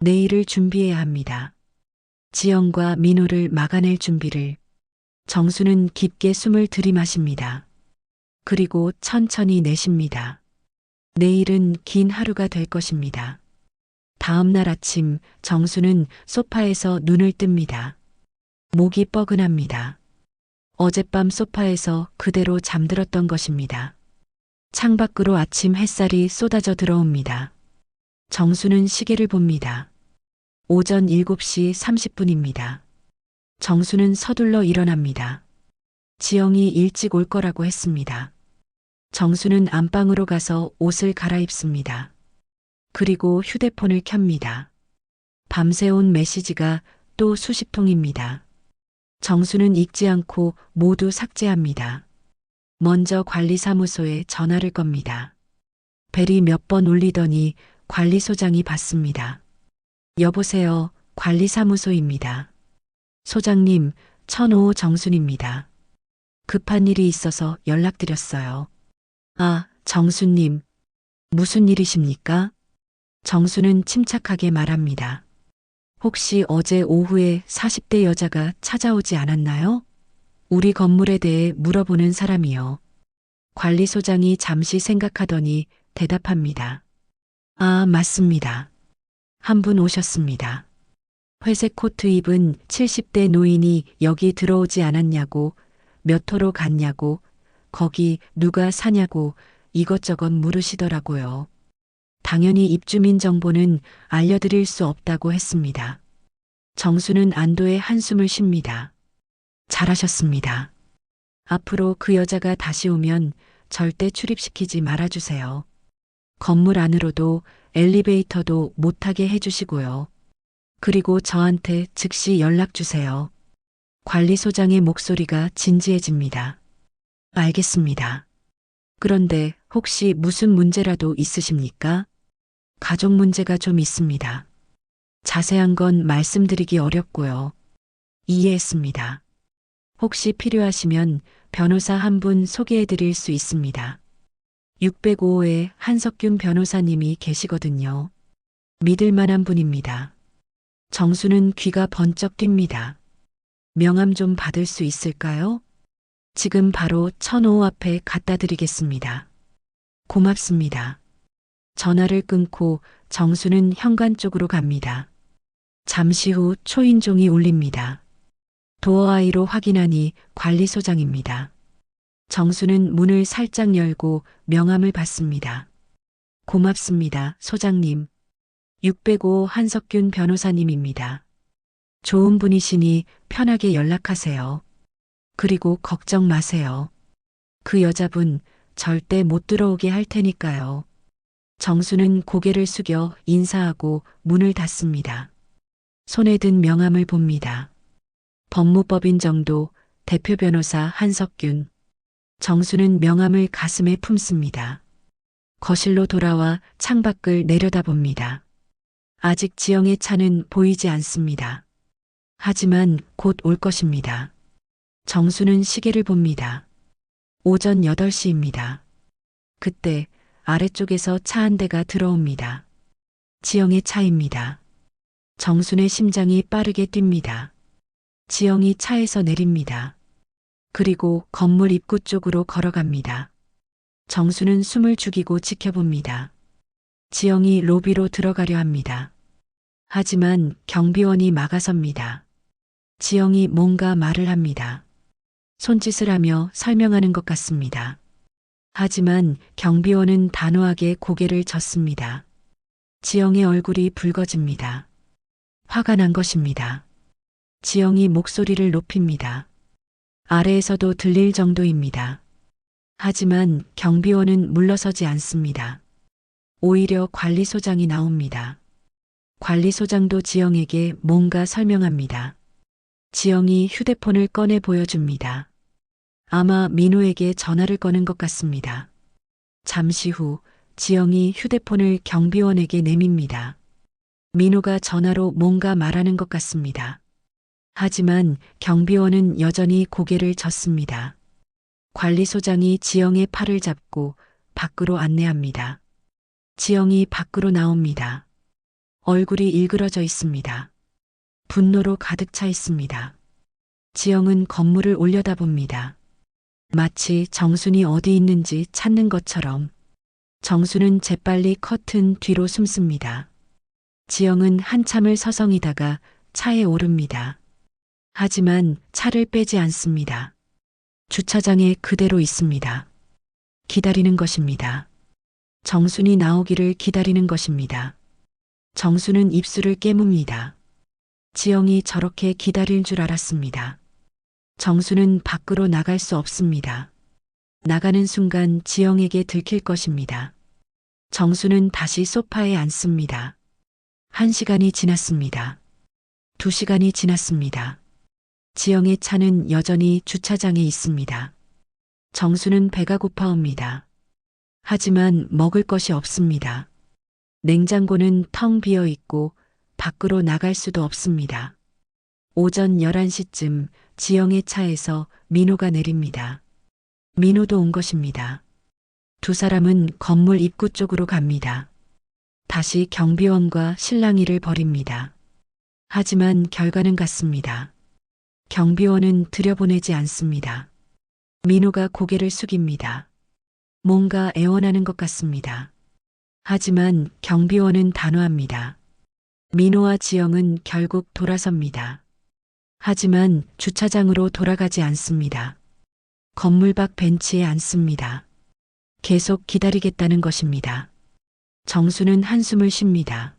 내일을 준비해야 합니다. 지영과 민호를 막아낼 준비를. 정수는 깊게 숨을 들이마십니다. 그리고 천천히 내쉽니다. 내일은 긴 하루가 될 것입니다. 다음 날 아침 정수는 소파에서 눈을 뜹니다. 목이 뻐근합니다. 어젯밤 소파에서 그대로 잠들었던 것입니다. 창밖으로 아침 햇살이 쏟아져 들어옵니다. 정수는 시계를 봅니다. 오전 7시 30분입니다. 정수는 서둘러 일어납니다. 지영이 일찍 올 거라고 했습니다. 정수는 안방으로 가서 옷을 갈아입습니다. 그리고 휴대폰을 켭니다. 밤새 온 메시지가 또 수십 통입니다. 정수는 읽지 않고 모두 삭제합니다. 먼저 관리사무소에 전화를 겁니다. 벨이 몇 번 울리더니 관리소장이 받습니다. 여보세요, 관리사무소입니다. 소장님, 1005 정순입니다. 급한 일이 있어서 연락드렸어요. 아, 정수님. 무슨 일이십니까? 정수는 침착하게 말합니다. 혹시 어제 오후에 40대 여자가 찾아오지 않았나요? 우리 건물에 대해 물어보는 사람이요. 관리소장이 잠시 생각하더니 대답합니다. 아, 맞습니다. 한 분 오셨습니다. 회색 코트 입은 70대 노인이 여기 들어오지 않았냐고, 몇 호로 갔냐고, 거기 누가 사냐고 이것저것 물으시더라고요. 당연히 입주민 정보는 알려드릴 수 없다고 했습니다. 정수는 안도의 한숨을 쉽니다. 잘하셨습니다. 앞으로 그 여자가 다시 오면 절대 출입시키지 말아주세요. 건물 안으로도 엘리베이터도 못 타게 해주시고요. 그리고 저한테 즉시 연락 주세요. 관리소장의 목소리가 진지해집니다. 알겠습니다. 그런데 혹시 무슨 문제라도 있으십니까? 가족 문제가 좀 있습니다. 자세한 건 말씀드리기 어렵고요. 이해했습니다. 혹시 필요하시면 변호사 한 분 소개해 드릴 수 있습니다. 605호에 한석균 변호사님이 계시거든요. 믿을 만한 분입니다. 정수는 귀가 번쩍 튑니다. 명함 좀 받을 수 있을까요? 지금 바로 1005 앞에 갖다 드리겠습니다. 고맙습니다. 전화를 끊고 정수는 현관 쪽으로 갑니다. 잠시 후 초인종이 울립니다. 도어아이로 확인하니 관리소장입니다. 정수는 문을 살짝 열고 명함을 받습니다. 고맙습니다, 소장님. 605 한석균 변호사님입니다. 좋은 분이시니 편하게 연락하세요. 그리고 걱정 마세요. 그 여자분 절대 못 들어오게 할 테니까요. 정수는 고개를 숙여 인사하고 문을 닫습니다. 손에 든 명함을 봅니다. 법무법인 정도 대표 변호사 한석균. 정수는 명함을 가슴에 품습니다. 거실로 돌아와 창밖을 내려다봅니다. 아직 지영의 차는 보이지 않습니다. 하지만 곧 올 것입니다. 정수는 시계를 봅니다. 오전 8시입니다. 그때 아래쪽에서 차 한 대가 들어옵니다. 지영의 차입니다. 정순의 심장이 빠르게 뜁니다. 지영이 차에서 내립니다. 그리고 건물 입구 쪽으로 걸어갑니다. 정수는 숨을 죽이고 지켜봅니다. 지영이 로비로 들어가려 합니다. 하지만 경비원이 막아섭니다. 지영이 뭔가 말을 합니다. 손짓을 하며 설명하는 것 같습니다. 하지만 경비원은 단호하게 고개를 젓습니다. 지영의 얼굴이 붉어집니다. 화가 난 것입니다. 지영이 목소리를 높입니다. 아래에서도 들릴 정도입니다. 하지만 경비원은 물러서지 않습니다. 오히려 관리소장이 나옵니다. 관리소장도 지영에게 뭔가 설명합니다. 지영이 휴대폰을 꺼내 보여줍니다. 아마 민호에게 전화를 거는 것 같습니다. 잠시 후 지영이 휴대폰을 경비원에게 내밉니다. 민호가 전화로 뭔가 말하는 것 같습니다. 하지만 경비원은 여전히 고개를 젓습니다. 관리소장이 지영의 팔을 잡고 밖으로 안내합니다. 지영이 밖으로 나옵니다. 얼굴이 일그러져 있습니다. 분노로 가득 차 있습니다. 지영은 건물을 올려다봅니다. 마치 정순이 어디 있는지 찾는 것처럼. 정순은 재빨리 커튼 뒤로 숨습니다. 지영은 한참을 서성이다가 차에 오릅니다. 하지만 차를 빼지 않습니다. 주차장에 그대로 있습니다. 기다리는 것입니다. 정순이 나오기를 기다리는 것입니다. 정순은 입술을 깨뭅니다. 지영이 저렇게 기다릴 줄 알았습니다. 정순은 밖으로 나갈 수 없습니다. 나가는 순간 지영에게 들킬 것입니다. 정순은 다시 소파에 앉습니다. 1시간이 지났습니다. 2시간이 지났습니다. 지영의 차는 여전히 주차장에 있습니다. 정수는 배가 고파옵니다. 하지만 먹을 것이 없습니다. 냉장고는 텅 비어 있고 밖으로 나갈 수도 없습니다. 오전 11시쯤 지영의 차에서 민호가 내립니다. 민호도 온 것입니다. 두 사람은 건물 입구 쪽으로 갑니다. 다시 경비원과 실랑이를 벌입니다. 하지만 결과는 같습니다. 경비원은 들여보내지 않습니다. 민호가 고개를 숙입니다. 뭔가 애원하는 것 같습니다. 하지만 경비원은 단호합니다. 민호와 지영은 결국 돌아섭니다. 하지만 주차장으로 돌아가지 않습니다. 건물 밖 벤치에 앉습니다. 계속 기다리겠다는 것입니다. 정수는 한숨을 쉽니다.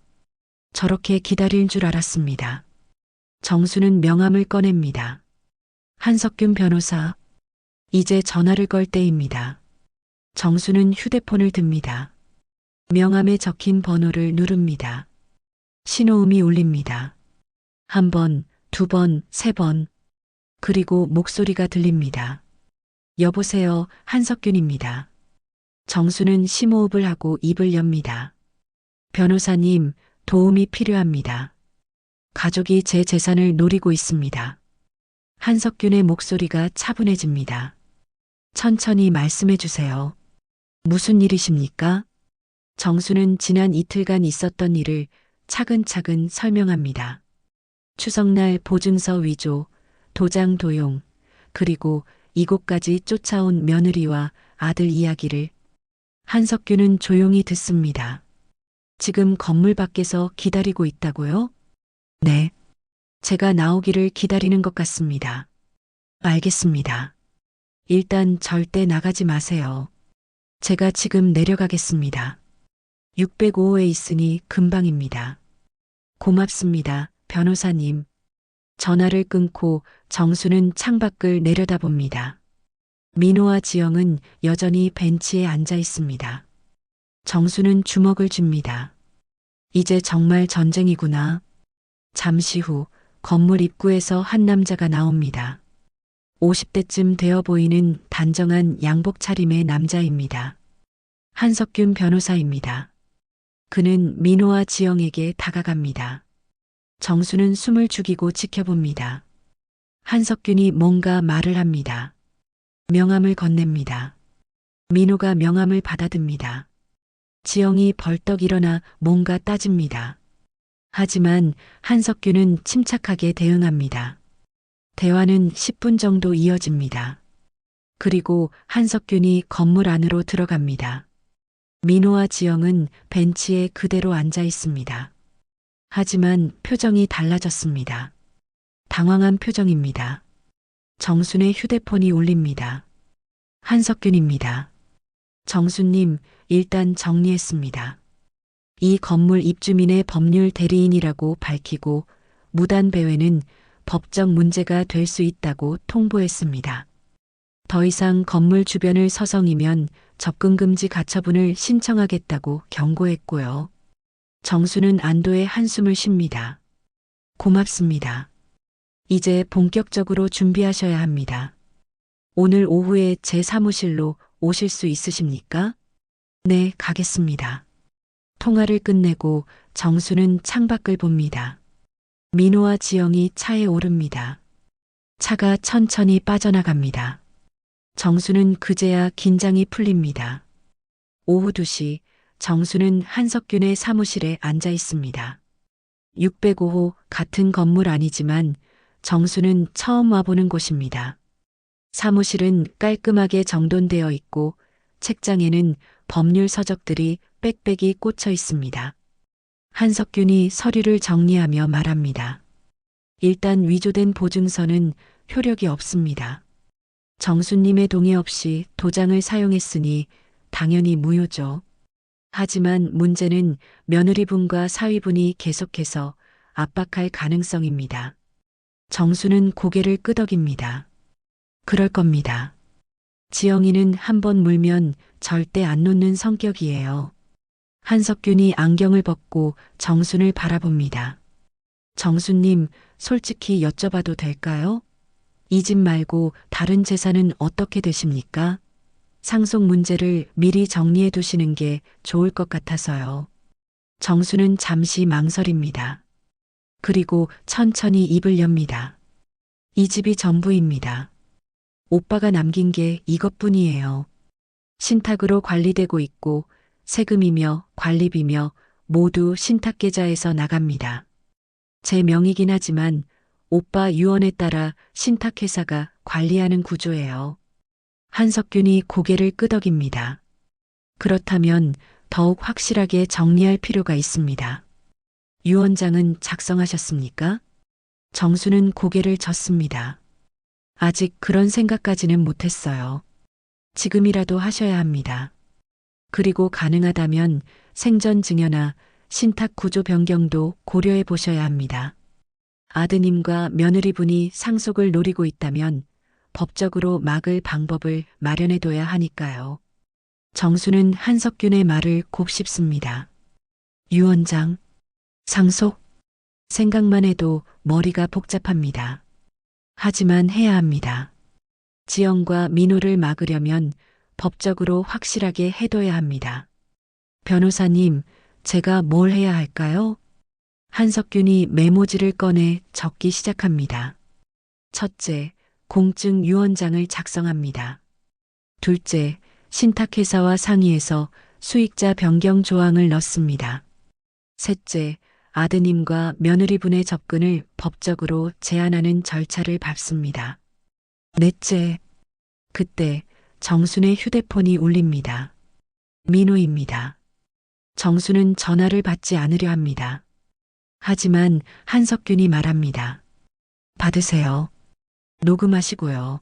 저렇게 기다릴 줄 알았습니다. 정수는 명함을 꺼냅니다. 한석균 변호사, 이제 전화를 걸 때입니다. 정수는 휴대폰을 듭니다. 명함에 적힌 번호를 누릅니다. 신호음이 울립니다. 1번, 2번, 3번. 그리고 목소리가 들립니다. 여보세요, 한석균입니다. 정수는 심호흡을 하고 입을 엽니다. 변호사님, 도움이 필요합니다. 가족이 제 재산을 노리고 있습니다. 한석균의 목소리가 차분해집니다. 천천히 말씀해 주세요. 무슨 일이십니까? 정수는 지난 이틀간 있었던 일을 차근차근 설명합니다. 추석날 보증서 위조, 도장 도용, 그리고 이곳까지 쫓아온 며느리와 아들 이야기를. 한석균은 조용히 듣습니다. 지금 건물 밖에서 기다리고 있다고요? 네. 제가 나오기를 기다리는 것 같습니다. 알겠습니다. 일단 절대 나가지 마세요. 제가 지금 내려가겠습니다. 605호에 있으니 금방입니다. 고맙습니다, 변호사님. 전화를 끊고 정수는 창밖을 내려다봅니다. 민호와 지영은 여전히 벤치에 앉아 있습니다. 정수는 주먹을 줍니다. 이제 정말 전쟁이구나. 잠시 후 건물 입구에서 한 남자가 나옵니다. 50대쯤 되어 보이는 단정한 양복 차림의 남자입니다. 한석균 변호사입니다. 그는 민호와 지영에게 다가갑니다. 정수는 숨을 죽이고 지켜봅니다. 한석균이 뭔가 말을 합니다. 명함을 건넵니다. 민호가 명함을 받아듭니다. 지영이 벌떡 일어나 뭔가 따집니다. 하지만 한석균은 침착하게 대응합니다. 대화는 10분 정도 이어집니다. 그리고 한석균이 건물 안으로 들어갑니다. 민호와 지영은 벤치에 그대로 앉아 있습니다. 하지만 표정이 달라졌습니다. 당황한 표정입니다. 정순의 휴대폰이 울립니다. 한석균입니다. 정수님, 일단 정리했습니다. 이 건물 입주민의 법률 대리인이라고 밝히고 무단 배회는 법적 문제가 될 수 있다고 통보했습니다. 더 이상 건물 주변을 서성이면 접근금지 가처분을 신청하겠다고 경고했고요. 정수는 안도의 한숨을 쉽니다. 고맙습니다. 이제 본격적으로 준비하셔야 합니다. 오늘 오후에 제 사무실로 오실 수 있으십니까? 네, 가겠습니다. 통화를 끝내고 정수는 창밖을 봅니다. 민호와 지영이 차에 오릅니다. 차가 천천히 빠져나갑니다. 정수는 그제야 긴장이 풀립니다. 오후 2시 정수는 한석균의 사무실에 앉아 있습니다. 605호 같은 건물 아니지만 정수는 처음 와보는 곳입니다. 사무실은 깔끔하게 정돈되어 있고 책장에는 법률 서적들이 빽빽이 꽂혀 있습니다. 한석균이 서류를 정리하며 말합니다. 일단 위조된 보증서는 효력이 없습니다. 정수님의 동의 없이 도장을 사용했으니 당연히 무효죠. 하지만 문제는 며느리분과 사위분이 계속해서 압박할 가능성입니다. 정수는 고개를 끄덕입니다. 그럴 겁니다. 지영이는 한번 물면 절대 안 놓는 성격이에요. 한석균이 안경을 벗고 정순을 바라봅니다. 정수님, 솔직히 여쭤봐도 될까요? 이 집 말고 다른 재산은 어떻게 되십니까? 상속 문제를 미리 정리해 두시는 게 좋을 것 같아서요. 정수는 잠시 망설입니다. 그리고 천천히 입을 엽니다. 이 집이 전부입니다. 오빠가 남긴 게 이것뿐이에요. 신탁으로 관리되고 있고 세금이며 관리비며 모두 신탁 계좌에서 나갑니다. 제 명의긴 하지만 오빠 유언에 따라 신탁회사가 관리하는 구조예요. 한석균이 고개를 끄덕입니다. 그렇다면 더욱 확실하게 정리할 필요가 있습니다. 유언장은 작성하셨습니까? 정수는 고개를 젓습니다. 아직 그런 생각까지는 못했어요. 지금이라도 하셔야 합니다. 그리고 가능하다면 생전 증여나 신탁 구조 변경도 고려해 보셔야 합니다. 아드님과 며느리분이 상속을 노리고 있다면 법적으로 막을 방법을 마련해둬야 하니까요. 정수는 한석균의 말을 곱씹습니다. 유언장, 상속, 생각만 해도 머리가 복잡합니다. 하지만 해야 합니다. 지영과 민호를 막으려면 법적으로 확실하게 해둬야 합니다. 변호사님, 제가 뭘 해야 할까요? 한석균이 메모지를 꺼내 적기 시작합니다. 첫째, 공증 유언장을 작성합니다. 둘째, 신탁회사와 상의해서 수익자 변경 조항을 넣습니다. 셋째, 아드님과 며느리분의 접근을 법적으로 제한하는 절차를 밟습니다. 넷째, 그때 정순의 휴대폰이 울립니다. 민호입니다. 정수는 전화를 받지 않으려 합니다. 하지만 한석균이 말합니다. 받으세요. 녹음하시고요.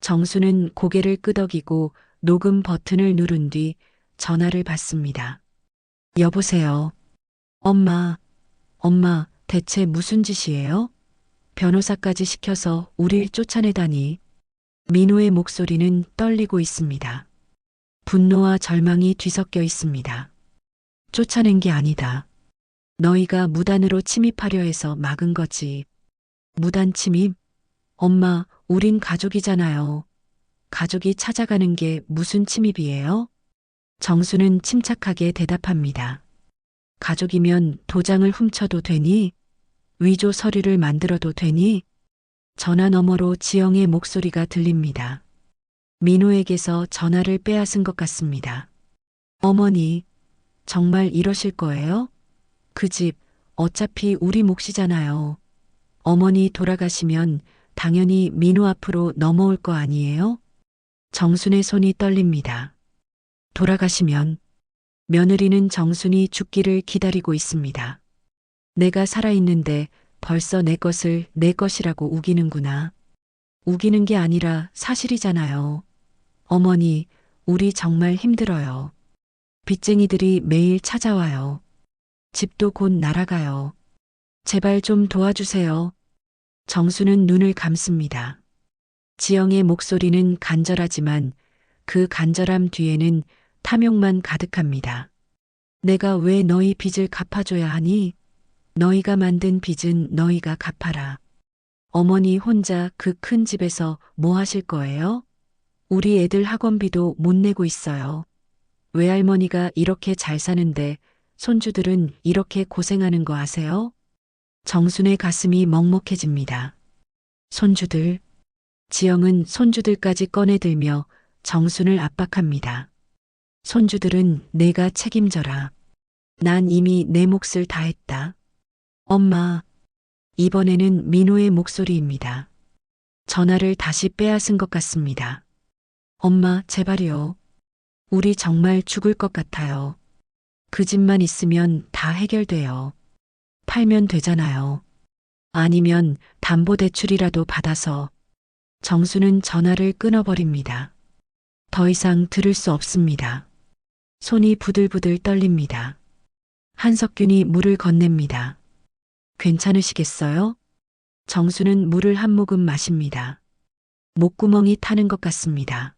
정수는 고개를 끄덕이고 녹음 버튼을 누른 뒤 전화를 받습니다. 여보세요. 엄마, 대체 무슨 짓이에요? 변호사까지 시켜서 우릴 쫓아내다니. 민호의 목소리는 떨리고 있습니다. 분노와 절망이 뒤섞여 있습니다. 쫓아낸 게 아니다. 너희가 무단으로 침입하려 해서 막은 거지. 무단 침입? 엄마, 우린 가족이잖아요. 가족이 찾아가는 게 무슨 침입이에요? 정수는 침착하게 대답합니다. 가족이면 도장을 훔쳐도 되니? 위조 서류를 만들어도 되니? 전화 너머로 지영의 목소리가 들립니다. 민호에게서 전화를 빼앗은 것 같습니다. 어머니, 정말 이러실 거예요? 그 집 어차피 우리 몫이잖아요. 어머니 돌아가시면 당연히 민호 앞으로 넘어올 거 아니에요? 정순의 손이 떨립니다. 돌아가시면 며느리는 정순이 죽기를 기다리고 있습니다. 내가 살아있는데 벌써 내 것을 내 것이라고 우기는구나. 우기는 게 아니라 사실이잖아요. 어머니, 우리 정말 힘들어요. 빚쟁이들이 매일 찾아와요. 집도 곧 날아가요. 제발 좀 도와주세요. 정수는 눈을 감습니다. 지영의 목소리는 간절하지만 그 간절함 뒤에는 탐욕만 가득합니다. 내가 왜 너희 빚을 갚아줘야 하니? 너희가 만든 빚은 너희가 갚아라. 어머니 혼자 그 큰 집에서 뭐 하실 거예요? 우리 애들 학원비도 못 내고 있어요. 외할머니가 이렇게 잘 사는데 손주들은 이렇게 고생하는 거 아세요? 정순의 가슴이 먹먹해집니다. 손주들, 지영은 손주들까지 꺼내들며 정순을 압박합니다. 손주들은 내가 책임져라. 난 이미 내 몫을 다했다. 엄마, 이번에는 민호의 목소리입니다. 전화를 다시 빼앗은 것 같습니다. 엄마, 제발요. 우리 정말 죽을 것 같아요. 그 집만 있으면 다 해결돼요. 팔면 되잖아요. 아니면 담보대출이라도 받아서. 정수는 전화를 끊어버립니다. 더 이상 들을 수 없습니다. 손이 부들부들 떨립니다. 한석균이 물을 건넵니다. 괜찮으시겠어요? 정수는 물을 한 모금 마십니다. 목구멍이 타는 것 같습니다.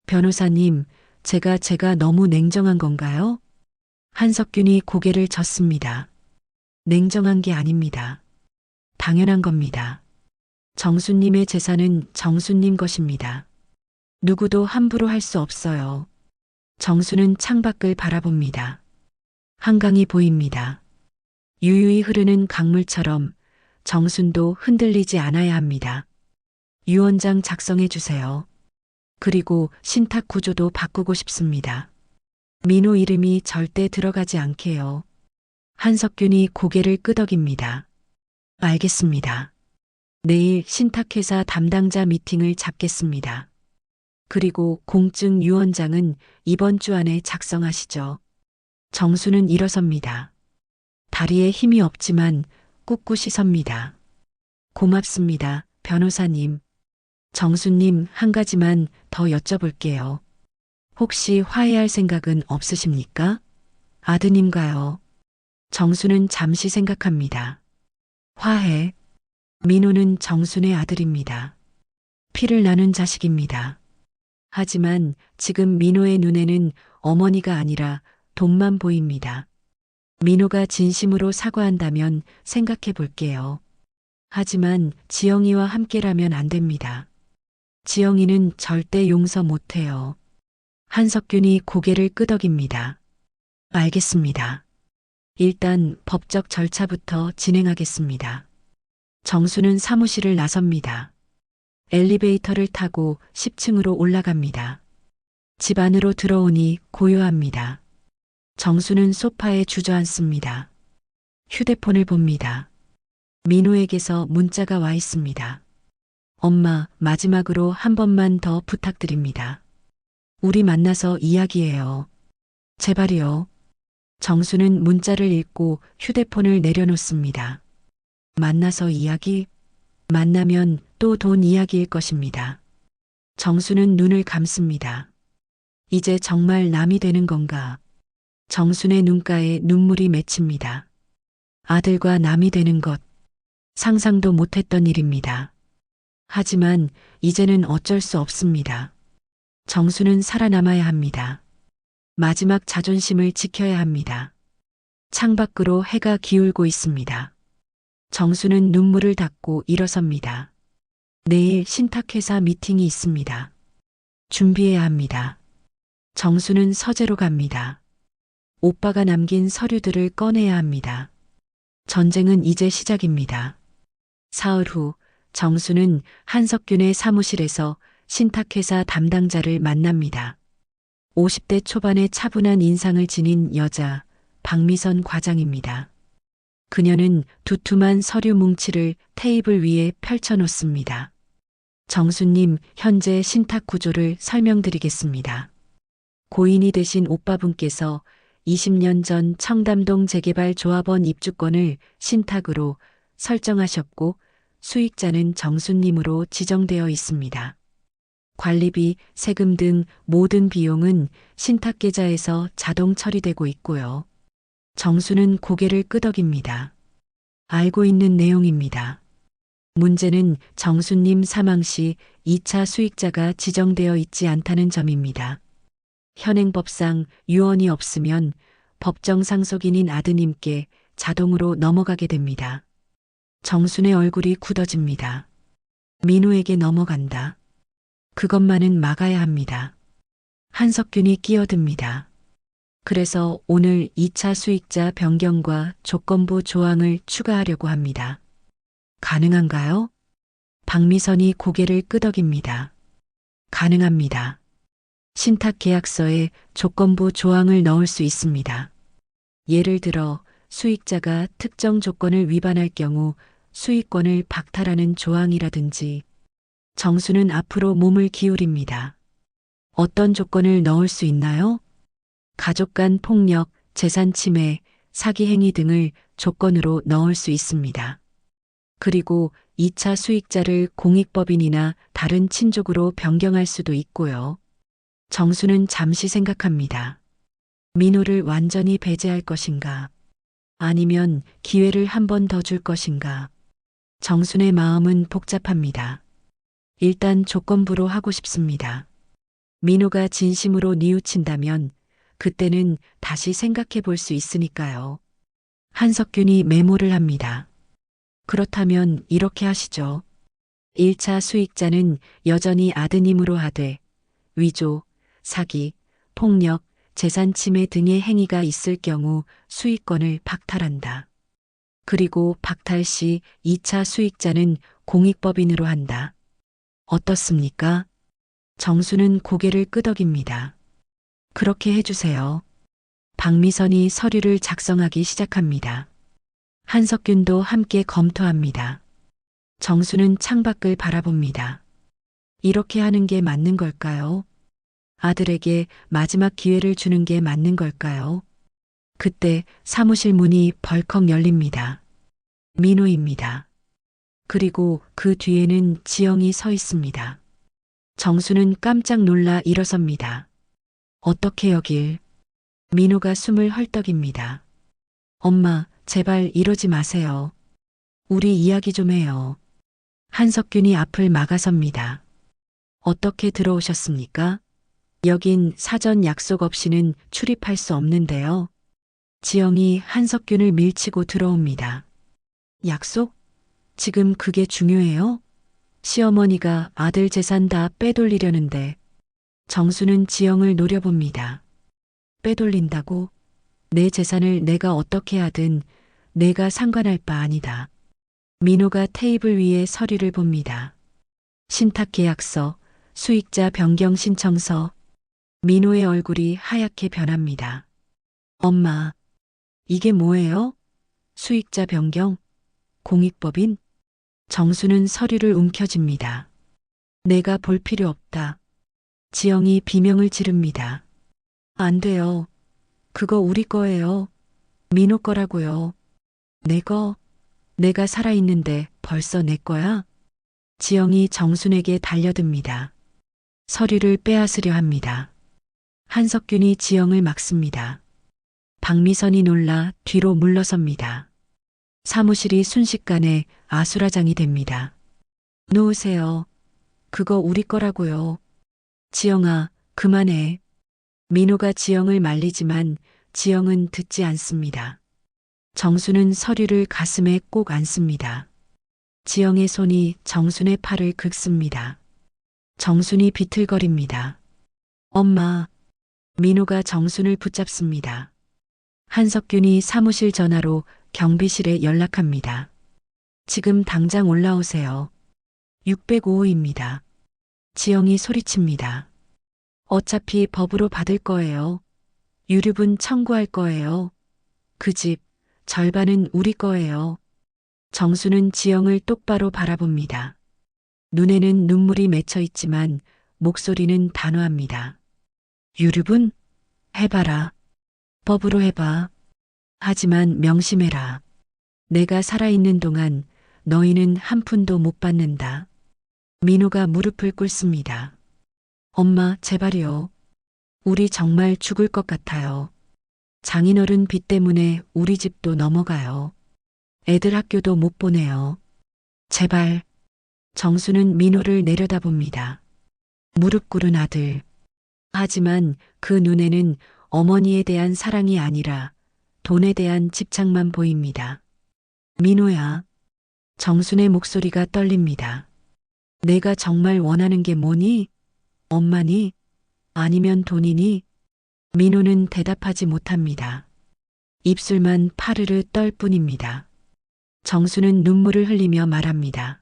변호사님, 제가 너무 냉정한 건가요? 한석균이 고개를 젓습니다. 냉정한 게 아닙니다. 당연한 겁니다. 정수님의 재산은 정수님 것입니다. 누구도 함부로 할 수 없어요. 정수는 창밖을 바라봅니다. 한강이 보입니다. 유유히 흐르는 강물처럼 정순도 흔들리지 않아야 합니다. 유언장 작성해 주세요. 그리고 신탁 구조도 바꾸고 싶습니다. 민호 이름이 절대 들어가지 않게요. 한석균이 고개를 끄덕입니다. 알겠습니다. 내일 신탁회사 담당자 미팅을 잡겠습니다. 그리고 공증 유언장은 이번 주 안에 작성하시죠. 정수는 일어섭니다. 다리에 힘이 없지만 꿋꿋이 섭니다. 고맙습니다, 변호사님. 정수님, 한 가지만 더 여쭤볼게요. 혹시 화해할 생각은 없으십니까? 아드님과요. 정수는 잠시 생각합니다. 화해. 민호는 정순의 아들입니다. 피를 나눈 자식입니다. 하지만 지금 민호의 눈에는 어머니가 아니라 돈만 보입니다. 민호가 진심으로 사과한다면 생각해 볼게요. 하지만 지영이와 함께라면 안 됩니다. 지영이는 절대 용서 못해요. 한석균이 고개를 끄덕입니다. 알겠습니다. 일단 법적 절차부터 진행하겠습니다. 정수는 사무실을 나섭니다. 엘리베이터를 타고 10층으로 올라갑니다. 집 안으로 들어오니 고요합니다. 정수는 소파에 주저앉습니다. 휴대폰을 봅니다. 민호에게서 문자가 와 있습니다. 엄마, 마지막으로 한 번만 더 부탁드립니다. 우리 만나서 이야기해요. 제발이요. 정수는 문자를 읽고 휴대폰을 내려놓습니다. 만나서 이야기? 만나면 또 돈 이야기일 것입니다. 정수는 눈을 감습니다. 이제 정말 남이 되는 건가? 정순의 눈가에 눈물이 맺힙니다. 아들과 남이 되는 것, 상상도 못했던 일입니다. 하지만 이제는 어쩔 수 없습니다. 정수는 살아남아야 합니다. 마지막 자존심을 지켜야 합니다. 창밖으로 해가 기울고 있습니다. 정수는 눈물을 닦고 일어섭니다. 내일 신탁회사 미팅이 있습니다. 준비해야 합니다. 정수는 서재로 갑니다. 오빠가 남긴 서류들을 꺼내야 합니다. 전쟁은 이제 시작입니다. 사흘 후 정수는 한석균의 사무실에서 신탁회사 담당자를 만납니다. 50대 초반의 차분한 인상을 지닌 여자 박미선 과장입니다. 그녀는 두툼한 서류 뭉치를 테이블 위에 펼쳐놓습니다. 정수님, 현재 신탁 구조를 설명드리겠습니다. 고인이 되신 오빠분께서 20년 전 청담동 재개발 조합원 입주권을 신탁으로 설정하셨고 수익자는 정수님으로 지정되어 있습니다. 관리비, 세금 등 모든 비용은 신탁 계좌에서 자동 처리되고 있고요. 정수는 고개를 끄덕입니다. 알고 있는 내용입니다. 문제는 정수님 사망 시 2차 수익자가 지정되어 있지 않다는 점입니다. 현행법상 유언이 없으면 법정 상속인인 아드님께 자동으로 넘어가게 됩니다. 정순의 얼굴이 굳어집니다. 민호에게 넘어간다. 그것만은 막아야 합니다. 한석균이 끼어듭니다. 그래서 오늘 2차 수익자 변경과 조건부 조항을 추가하려고 합니다. 가능한가요? 박미선이 고개를 끄덕입니다. 가능합니다. 신탁 계약서에 조건부 조항을 넣을 수 있습니다. 예를 들어 수익자가 특정 조건을 위반할 경우 수익권을 박탈하는 조항이라든지. 정수는 앞으로 몸을 기울입니다. 어떤 조건을 넣을 수 있나요? 가족 간 폭력, 재산 침해, 사기 행위 등을 조건으로 넣을 수 있습니다. 그리고 2차 수익자를 공익법인이나 다른 친족으로 변경할 수도 있고요. 정수는 잠시 생각합니다. 민호를 완전히 배제할 것인가? 아니면 기회를 한 번 더 줄 것인가? 정순의 마음은 복잡합니다. 일단 조건부로 하고 싶습니다. 민호가 진심으로 뉘우친다면 그때는 다시 생각해 볼 수 있으니까요. 한석균이 메모를 합니다. 그렇다면 이렇게 하시죠. 1차 수익자는 여전히 아드님으로 하되 위조, 사기, 폭력, 재산 침해 등의 행위가 있을 경우 수익권을 박탈한다. 그리고 박탈 시 2차 수익자는 공익법인으로 한다. 어떻습니까? 정수는 고개를 끄덕입니다. 그렇게 해주세요. 박미선이 서류를 작성하기 시작합니다. 한석균도 함께 검토합니다. 정수는 창밖을 바라봅니다. 이렇게 하는 게 맞는 걸까요? 아들에게 마지막 기회를 주는 게 맞는 걸까요? 그때 사무실 문이 벌컥 열립니다. 민호입니다. 그리고 그 뒤에는 지영이 서 있습니다. 정수는 깜짝 놀라 일어섭니다. 어떻게 여길? 민호가 숨을 헐떡입니다. 엄마, 제발 이러지 마세요. 우리 이야기 좀 해요. 한석균이 앞을 막아섭니다. 어떻게 들어오셨습니까? 여긴 사전 약속 없이는 출입할 수 없는데요. 지영이 한석균을 밀치고 들어옵니다. 약속? 지금 그게 중요해요? 시어머니가 아들 재산 다 빼돌리려는데. 정수는 지영을 노려봅니다. 빼돌린다고? 내 재산을 내가 어떻게 하든 내가 상관할 바 아니다. 민호가 테이블 위에 서류를 봅니다. 신탁 계약서, 수익자 변경 신청서. 민호의 얼굴이 하얗게 변합니다. 엄마, 이게 뭐예요? 수익자 변경? 공익법인? 정수는 서류를 움켜쥡니다. 내가 볼 필요 없다. 지영이 비명을 지릅니다. 안 돼요. 그거 우리 거예요. 민호 거라고요. 내 거? 내가 살아있는데 벌써 내 거야? 지영이 정순에게 달려듭니다. 서류를 빼앗으려 합니다. 한석균이 지영을 막습니다. 박미선이 놀라 뒤로 물러섭니다. 사무실이 순식간에 아수라장이 됩니다. 놓으세요. 그거 우리 거라고요. 지영아, 그만해. 민호가 지영을 말리지만 지영은 듣지 않습니다. 정수는 서류를 가슴에 꼭 안습니다. 지영의 손이 정순의 팔을 긁습니다. 정순이 비틀거립니다. 엄마. 민호가 정순을 붙잡습니다. 한석균이 사무실 전화로 경비실에 연락합니다. 지금 당장 올라오세요. 605호입니다. 지영이 소리칩니다. 어차피 법으로 받을 거예요. 유류분 청구할 거예요. 그 집 절반은 우리 거예요. 정수는 지영을 똑바로 바라봅니다. 눈에는 눈물이 맺혀 있지만 목소리는 단호합니다. 유류분? 해봐라. 법으로 해봐. 하지만 명심해라. 내가 살아있는 동안 너희는 한 푼도 못 받는다. 민호가 무릎을 꿇습니다. 엄마, 제발요. 우리 정말 죽을 것 같아요. 장인어른 빚 때문에 우리 집도 넘어가요. 애들 학교도 못 보내요. 제발. 정수는 민호를 내려다봅니다. 무릎 꿇은 아들. 하지만 그 눈에는 어머니에 대한 사랑이 아니라 돈에 대한 집착만 보입니다. 민호야. 정순의 목소리가 떨립니다. 내가 정말 원하는 게 뭐니? 엄마니? 아니면 돈이니? 민호는 대답하지 못합니다. 입술만 파르르 떨 뿐입니다. 정수는 눈물을 흘리며 말합니다.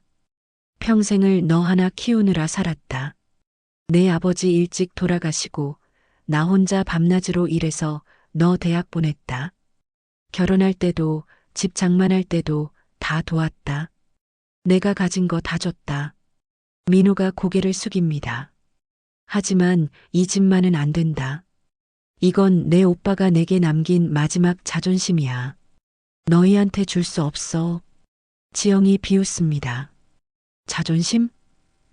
평생을 너 하나 키우느라 살았다. 내 아버지 일찍 돌아가시고 나 혼자 밤낮으로 일해서 너 대학 보냈다. 결혼할 때도 집 장만할 때도 다 도왔다. 내가 가진 거 다 줬다. 민호가 고개를 숙입니다. 하지만 이 집만은 안 된다. 이건 내 오빠가 내게 남긴 마지막 자존심이야. 너희한테 줄 수 없어. 지영이 비웃습니다. 자존심?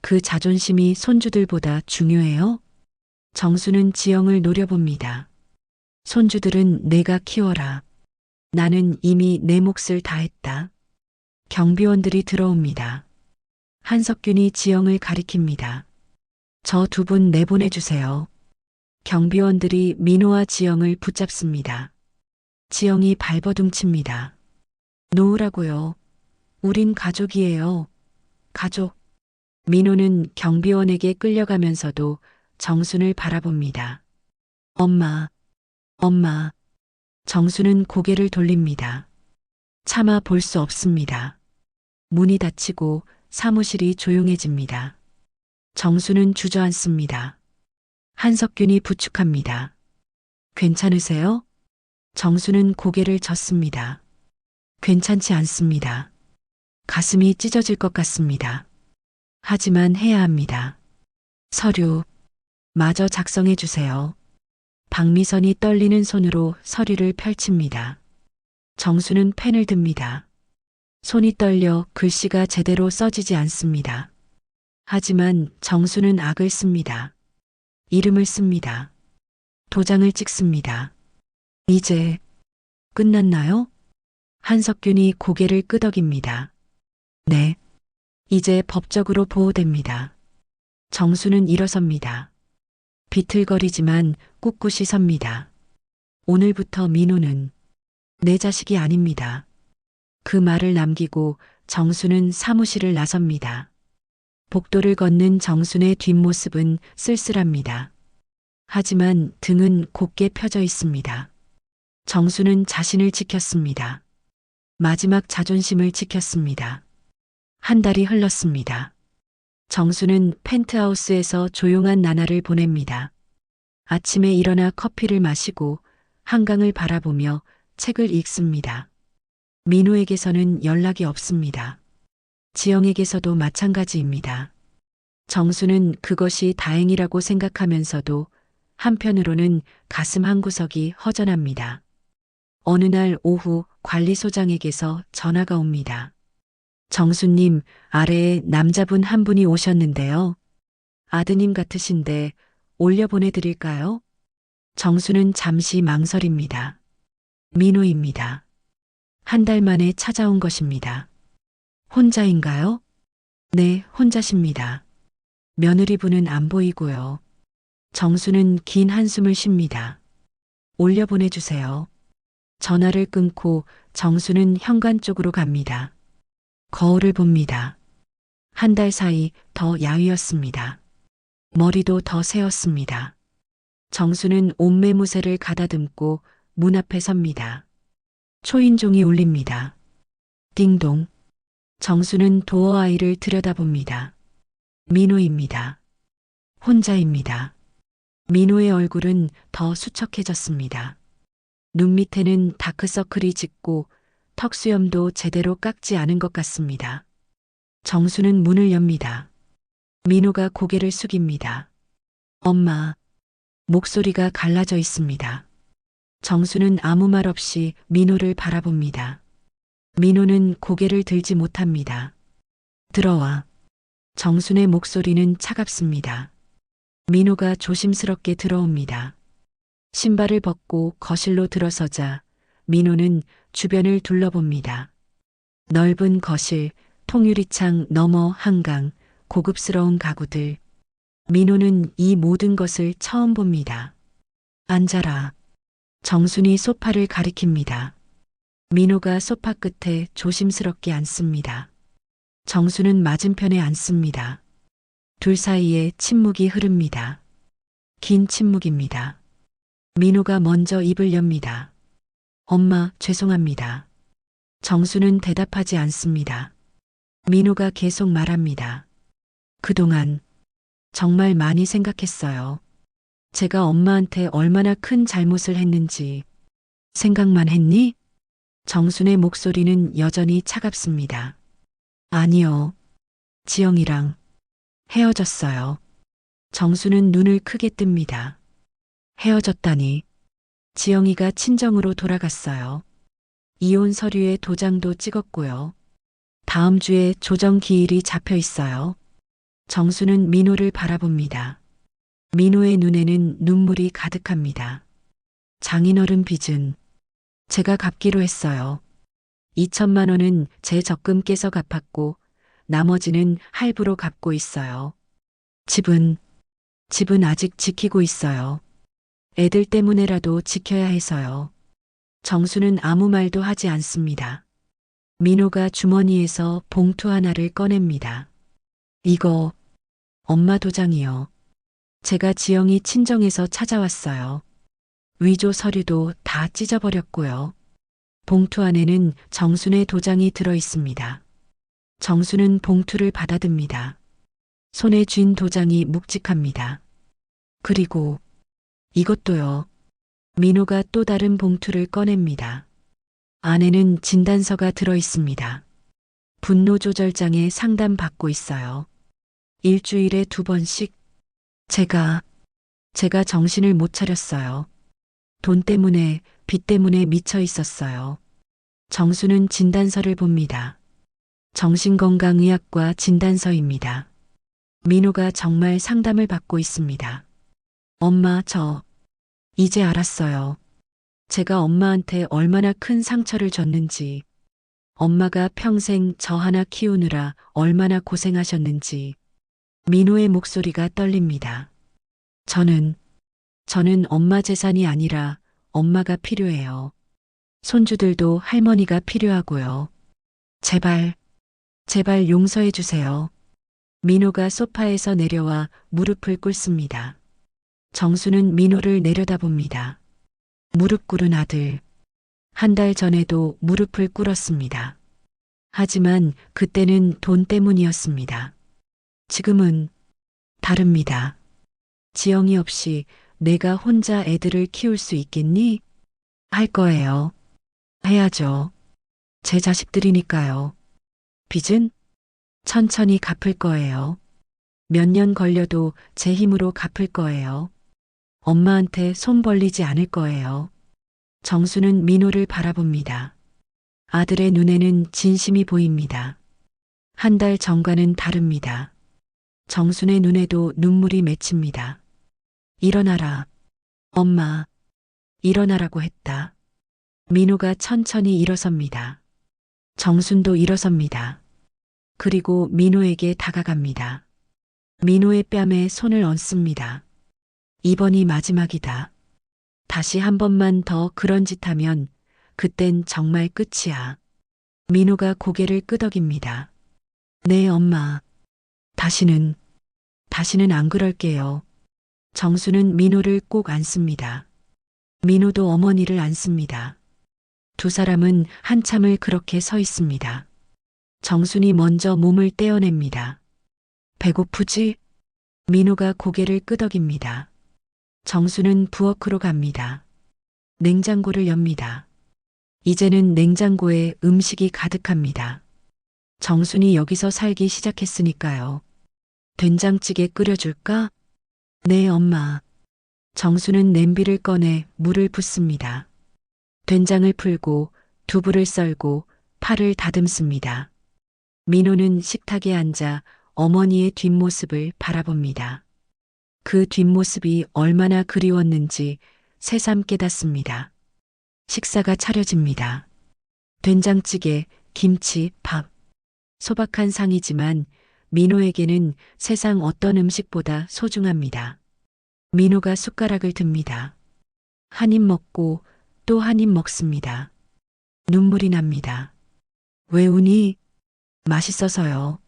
그 자존심이 손주들보다 중요해요? 정수는 지영을 노려봅니다. 손주들은 내가 키워라. 나는 이미 내 몫을 다했다. 경비원들이 들어옵니다. 한석균이 지영을 가리킵니다. 저 두 분 내보내주세요. 경비원들이 민호와 지영을 붙잡습니다. 지영이 발버둥칩니다. 놓으라고요. 우린 가족이에요. 가족. 민호는 경비원에게 끌려가면서도 정순을 바라봅니다. 엄마, 엄마. 정수는 고개를 돌립니다. 차마 볼 수 없습니다. 문이 닫히고 사무실이 조용해집니다. 정수는 주저앉습니다. 한석균이 부축합니다. 괜찮으세요? 정수는 고개를 젓습니다. 괜찮지 않습니다. 가슴이 찢어질 것 같습니다. 하지만 해야 합니다. 서류 마저 작성해 주세요. 박미선이 떨리는 손으로 서류를 펼칩니다. 정수는 펜을 듭니다. 손이 떨려 글씨가 제대로 써지지 않습니다. 하지만 정수는 악을 씁니다. 이름을 씁니다. 도장을 찍습니다. 이제 끝났나요? 한석균이 고개를 끄덕입니다. 네. 이제 법적으로 보호됩니다. 정수는 일어섭니다. 비틀거리지만 꿋꿋이 섭니다. 오늘부터 민호는 내 자식이 아닙니다. 그 말을 남기고 정수는 사무실을 나섭니다. 복도를 걷는 정순의 뒷모습은 쓸쓸합니다. 하지만 등은 곧게 펴져 있습니다. 정수는 자신을 지켰습니다. 마지막 자존심을 지켰습니다. 한 달이 흘렀습니다. 정수는 펜트하우스에서 조용한 나날을 보냅니다. 아침에 일어나 커피를 마시고 한강을 바라보며 책을 읽습니다. 민호에게서는 연락이 없습니다. 지영에게서도 마찬가지입니다. 정수는 그것이 다행이라고 생각하면서도 한편으로는 가슴 한구석이 허전합니다. 어느 날 오후 관리소장에게서 전화가 옵니다. 정수님, 아래에 남자분 한 분이 오셨는데요. 아드님 같으신데 올려보내드릴까요? 정수는 잠시 망설입니다. 민호입니다. 한 달 만에 찾아온 것입니다. 혼자인가요? 네, 혼자십니다. 며느리분은 안 보이고요. 정수는 긴 한숨을 쉽니다. 올려보내주세요. 전화를 끊고 정수는 현관 쪽으로 갑니다. 거울을 봅니다. 한 달 사이 더 야위었습니다. 머리도 더 새었습니다. 정수는 옷매무새를 가다듬고 문 앞에 섭니다. 초인종이 울립니다. 띵동. 정수는 도어 아이를 들여다봅니다. 민호입니다. 혼자입니다. 민호의 얼굴은 더 수척해졌습니다. 눈 밑에는 다크서클이 짙고 턱수염도 제대로 깎지 않은 것 같습니다. 정수는 문을 엽니다. 민호가 고개를 숙입니다. 엄마. 목소리가 갈라져 있습니다. 정수는 아무 말 없이 민호를 바라봅니다. 민호는 고개를 들지 못합니다. 들어와. 정순의 목소리는 차갑습니다. 민호가 조심스럽게 들어옵니다. 신발을 벗고 거실로 들어서자 민호는 주변을 둘러봅니다. 넓은 거실, 통유리창 너머 한강, 고급스러운 가구들. 민호는 이 모든 것을 처음 봅니다. 앉아라. 정순이 소파를 가리킵니다. 민호가 소파 끝에 조심스럽게 앉습니다. 정수는 맞은편에 앉습니다. 둘 사이에 침묵이 흐릅니다. 긴 침묵입니다. 민호가 먼저 입을 엽니다. 엄마, 죄송합니다. 정수는 대답하지 않습니다. 민호가 계속 말합니다. 그동안 정말 많이 생각했어요. 제가 엄마한테 얼마나 큰 잘못을 했는지 생각만 했니? 정순의 목소리는 여전히 차갑습니다. 아니요. 지영이랑 헤어졌어요. 정수는 눈을 크게 뜹니다. 헤어졌다니. 지영이가 친정으로 돌아갔어요. 이혼 서류에 도장도 찍었고요. 다음 주에 조정 기일이 잡혀 있어요. 정수는 민호를 바라봅니다. 민호의 눈에는 눈물이 가득합니다. 장인어른 빚은 제가 갚기로 했어요. 2천만 원은 제 적금 깨서 갚았고 나머지는 할부로 갚고 있어요. 집은 아직 지키고 있어요. 애들 때문에라도 지켜야 해서요. 정수는 아무 말도 하지 않습니다. 민호가 주머니에서 봉투 하나를 꺼냅니다. 이거 엄마 도장이요. 제가 지영이 친정에서 찾아왔어요. 위조 서류도 다 찢어버렸고요. 봉투 안에는 정순의 도장이 들어 있습니다. 정수는 봉투를 받아듭니다. 손에 쥔 도장이 묵직합니다. 그리고 이것도요. 민호가 또 다른 봉투를 꺼냅니다. 안에는 진단서가 들어 있습니다. 분노 조절장애 상담 받고 있어요. 일주일에 2번씩. 제가 정신을 못 차렸어요. 돈 때문에, 빚 때문에 미쳐 있었어요. 정수는 진단서를 봅니다. 정신건강의학과 진단서입니다. 민호가 정말 상담을 받고 있습니다. 엄마, 저 이제 알았어요. 제가 엄마한테 얼마나 큰 상처를 줬는지, 엄마가 평생 저 하나 키우느라 얼마나 고생하셨는지. 민호의 목소리가 떨립니다. 저는 엄마 재산이 아니라 엄마가 필요해요. 손주들도 할머니가 필요하고요. 제발 용서해 주세요. 민호가 소파에서 내려와 무릎을 꿇습니다. 정수는 민호를 내려다봅니다. 무릎 꿇은 아들. 한 달 전에도 무릎을 꿇었습니다. 하지만 그때는 돈 때문이었습니다. 지금은 다릅니다. 지영이 없이 내가 혼자 애들을 키울 수 있겠니? 할 거예요. 해야죠. 제 자식들이니까요. 빚은 천천히 갚을 거예요. 몇 년 걸려도 제 힘으로 갚을 거예요. 엄마한테 손 벌리지 않을 거예요. 정수는 민호를 바라봅니다. 아들의 눈에는 진심이 보입니다. 한 달 전과는 다릅니다. 정순의 눈에도 눈물이 맺힙니다. 일어나라. 엄마. 일어나라고 했다. 민호가 천천히 일어섭니다. 정순도 일어섭니다. 그리고 민호에게 다가갑니다. 민호의 뺨에 손을 얹습니다. 이번이 마지막이다. 다시 한 번만 더 그런 짓 하면 그땐 정말 끝이야. 민호가 고개를 끄덕입니다. 네, 엄마. 다시는 안 그럴게요. 정수는 민호를 꼭 안습니다. 민호도 어머니를 안습니다. 두 사람은 한참을 그렇게 서 있습니다. 정순이 먼저 몸을 떼어냅니다. 배고프지? 민호가 고개를 끄덕입니다. 정수는 부엌으로 갑니다. 냉장고를 엽니다. 이제는 냉장고에 음식이 가득합니다. 정순이 여기서 살기 시작했으니까요. 된장찌개 끓여줄까? 네, 엄마. 정수는 냄비를 꺼내 물을 붓습니다. 된장을 풀고 두부를 썰고 파를 다듬습니다. 민호는 식탁에 앉아 어머니의 뒷모습을 바라봅니다. 그 뒷모습이 얼마나 그리웠는지 새삼 깨닫습니다. 식사가 차려집니다. 된장찌개, 김치, 밥. 소박한 상이지만 민호에게는 세상 어떤 음식보다 소중합니다. 민호가 숟가락을 듭니다. 한 입 먹고 또 한 입 먹습니다. 눈물이 납니다. 왜 우니? 맛있어서요.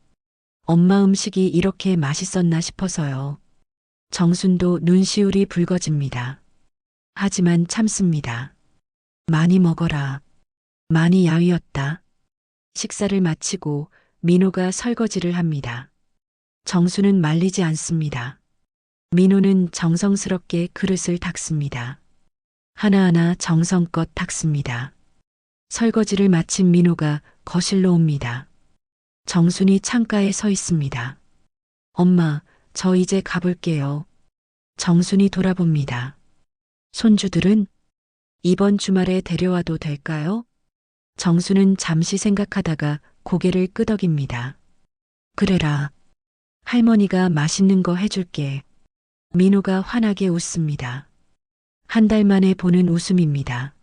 엄마 음식이 이렇게 맛있었나 싶어서요. 정순도 눈시울이 붉어집니다. 하지만 참습니다. 많이 먹어라. 많이 야위었다. 식사를 마치고 민호가 설거지를 합니다. 정수는 말리지 않습니다. 민호는 정성스럽게 그릇을 닦습니다. 하나하나 정성껏 닦습니다. 설거지를 마친 민호가 거실로 옵니다. 정순이 창가에 서 있습니다. 엄마, 저 이제 가볼게요. 정순이 돌아봅니다. 손주들은 이번 주말에 데려와도 될까요? 정수는 잠시 생각하다가 고개를 끄덕입니다. 그래라. 할머니가 맛있는 거 해줄게. 민호가 환하게 웃습니다. 한 달 만에 보는 웃음입니다.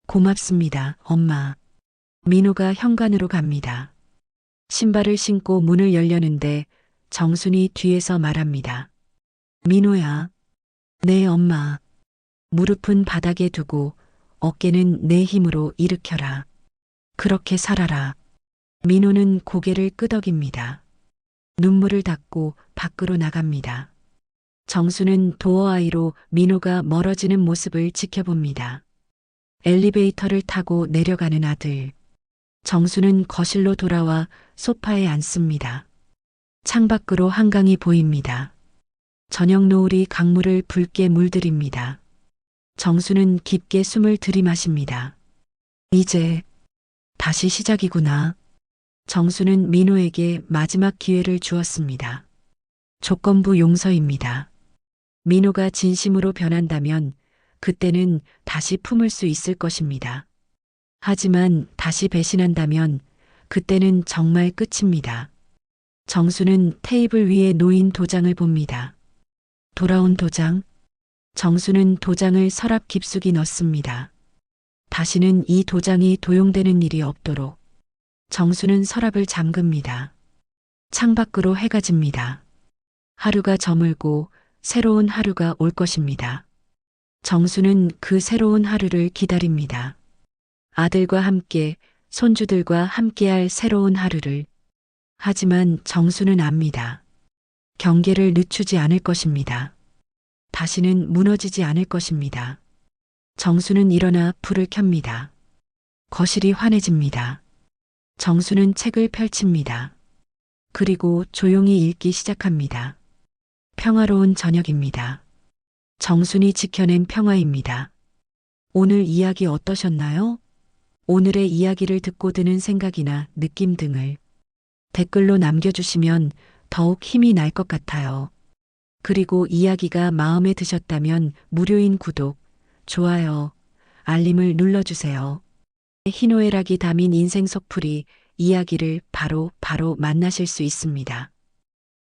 고맙습니다, 엄마. 민호가 현관으로 갑니다. 신발을 신고 문을 열려는데 정순이 뒤에서 말합니다. 민호야. 네, 엄마. 무릎은 바닥에 두고 어깨는 내 힘으로 일으켜라. 그렇게 살아라. 민호는 고개를 끄덕입니다. 눈물을 닦고 밖으로 나갑니다. 정수는 도어 아이로 민호가 멀어지는 모습을 지켜봅니다. 엘리베이터를 타고 내려가는 아들. 정수는 거실로 돌아와 소파에 앉습니다. 창밖으로 한강이 보입니다. 저녁 노을이 강물을 붉게 물들입니다. 정수는 깊게 숨을 들이마십니다. 이제 다시 시작이구나. 정수는 민호에게 마지막 기회를 주었습니다. 조건부 용서입니다. 민호가 진심으로 변한다면 그때는 다시 품을 수 있을 것입니다. 하지만 다시 배신한다면 그때는 정말 끝입니다. 정수는 테이블 위에 놓인 도장을 봅니다. 돌아온 도장. 정수는 도장을 서랍 깊숙이 넣습니다. 다시는 이 도장이 도용되는 일이 없도록. 정수는 서랍을 잠급니다. 창밖으로 해가 집니다. 하루가 저물고 새로운 하루가 올 것입니다. 정수는 그 새로운 하루를 기다립니다. 아들과 함께, 손주들과 함께할 새로운 하루를. 하지만 정수는 압니다. 경계를 늦추지 않을 것입니다. 다시는 무너지지 않을 것입니다. 정수는 일어나 불을 켭니다. 거실이 환해집니다. 정수는 책을 펼칩니다. 그리고 조용히 읽기 시작합니다. 평화로운 저녁입니다. 정순이 지켜낸 평화입니다. 오늘 이야기 어떠셨나요? 오늘의 이야기를 듣고 드는 생각이나 느낌 등을 댓글로 남겨주시면 더욱 힘이 날 것 같아요. 그리고 이야기가 마음에 드셨다면 무료인 구독, 좋아요, 알림을 눌러주세요. 희노애락이 담긴 인생 속풀이 이야기를 바로 만나실 수 있습니다.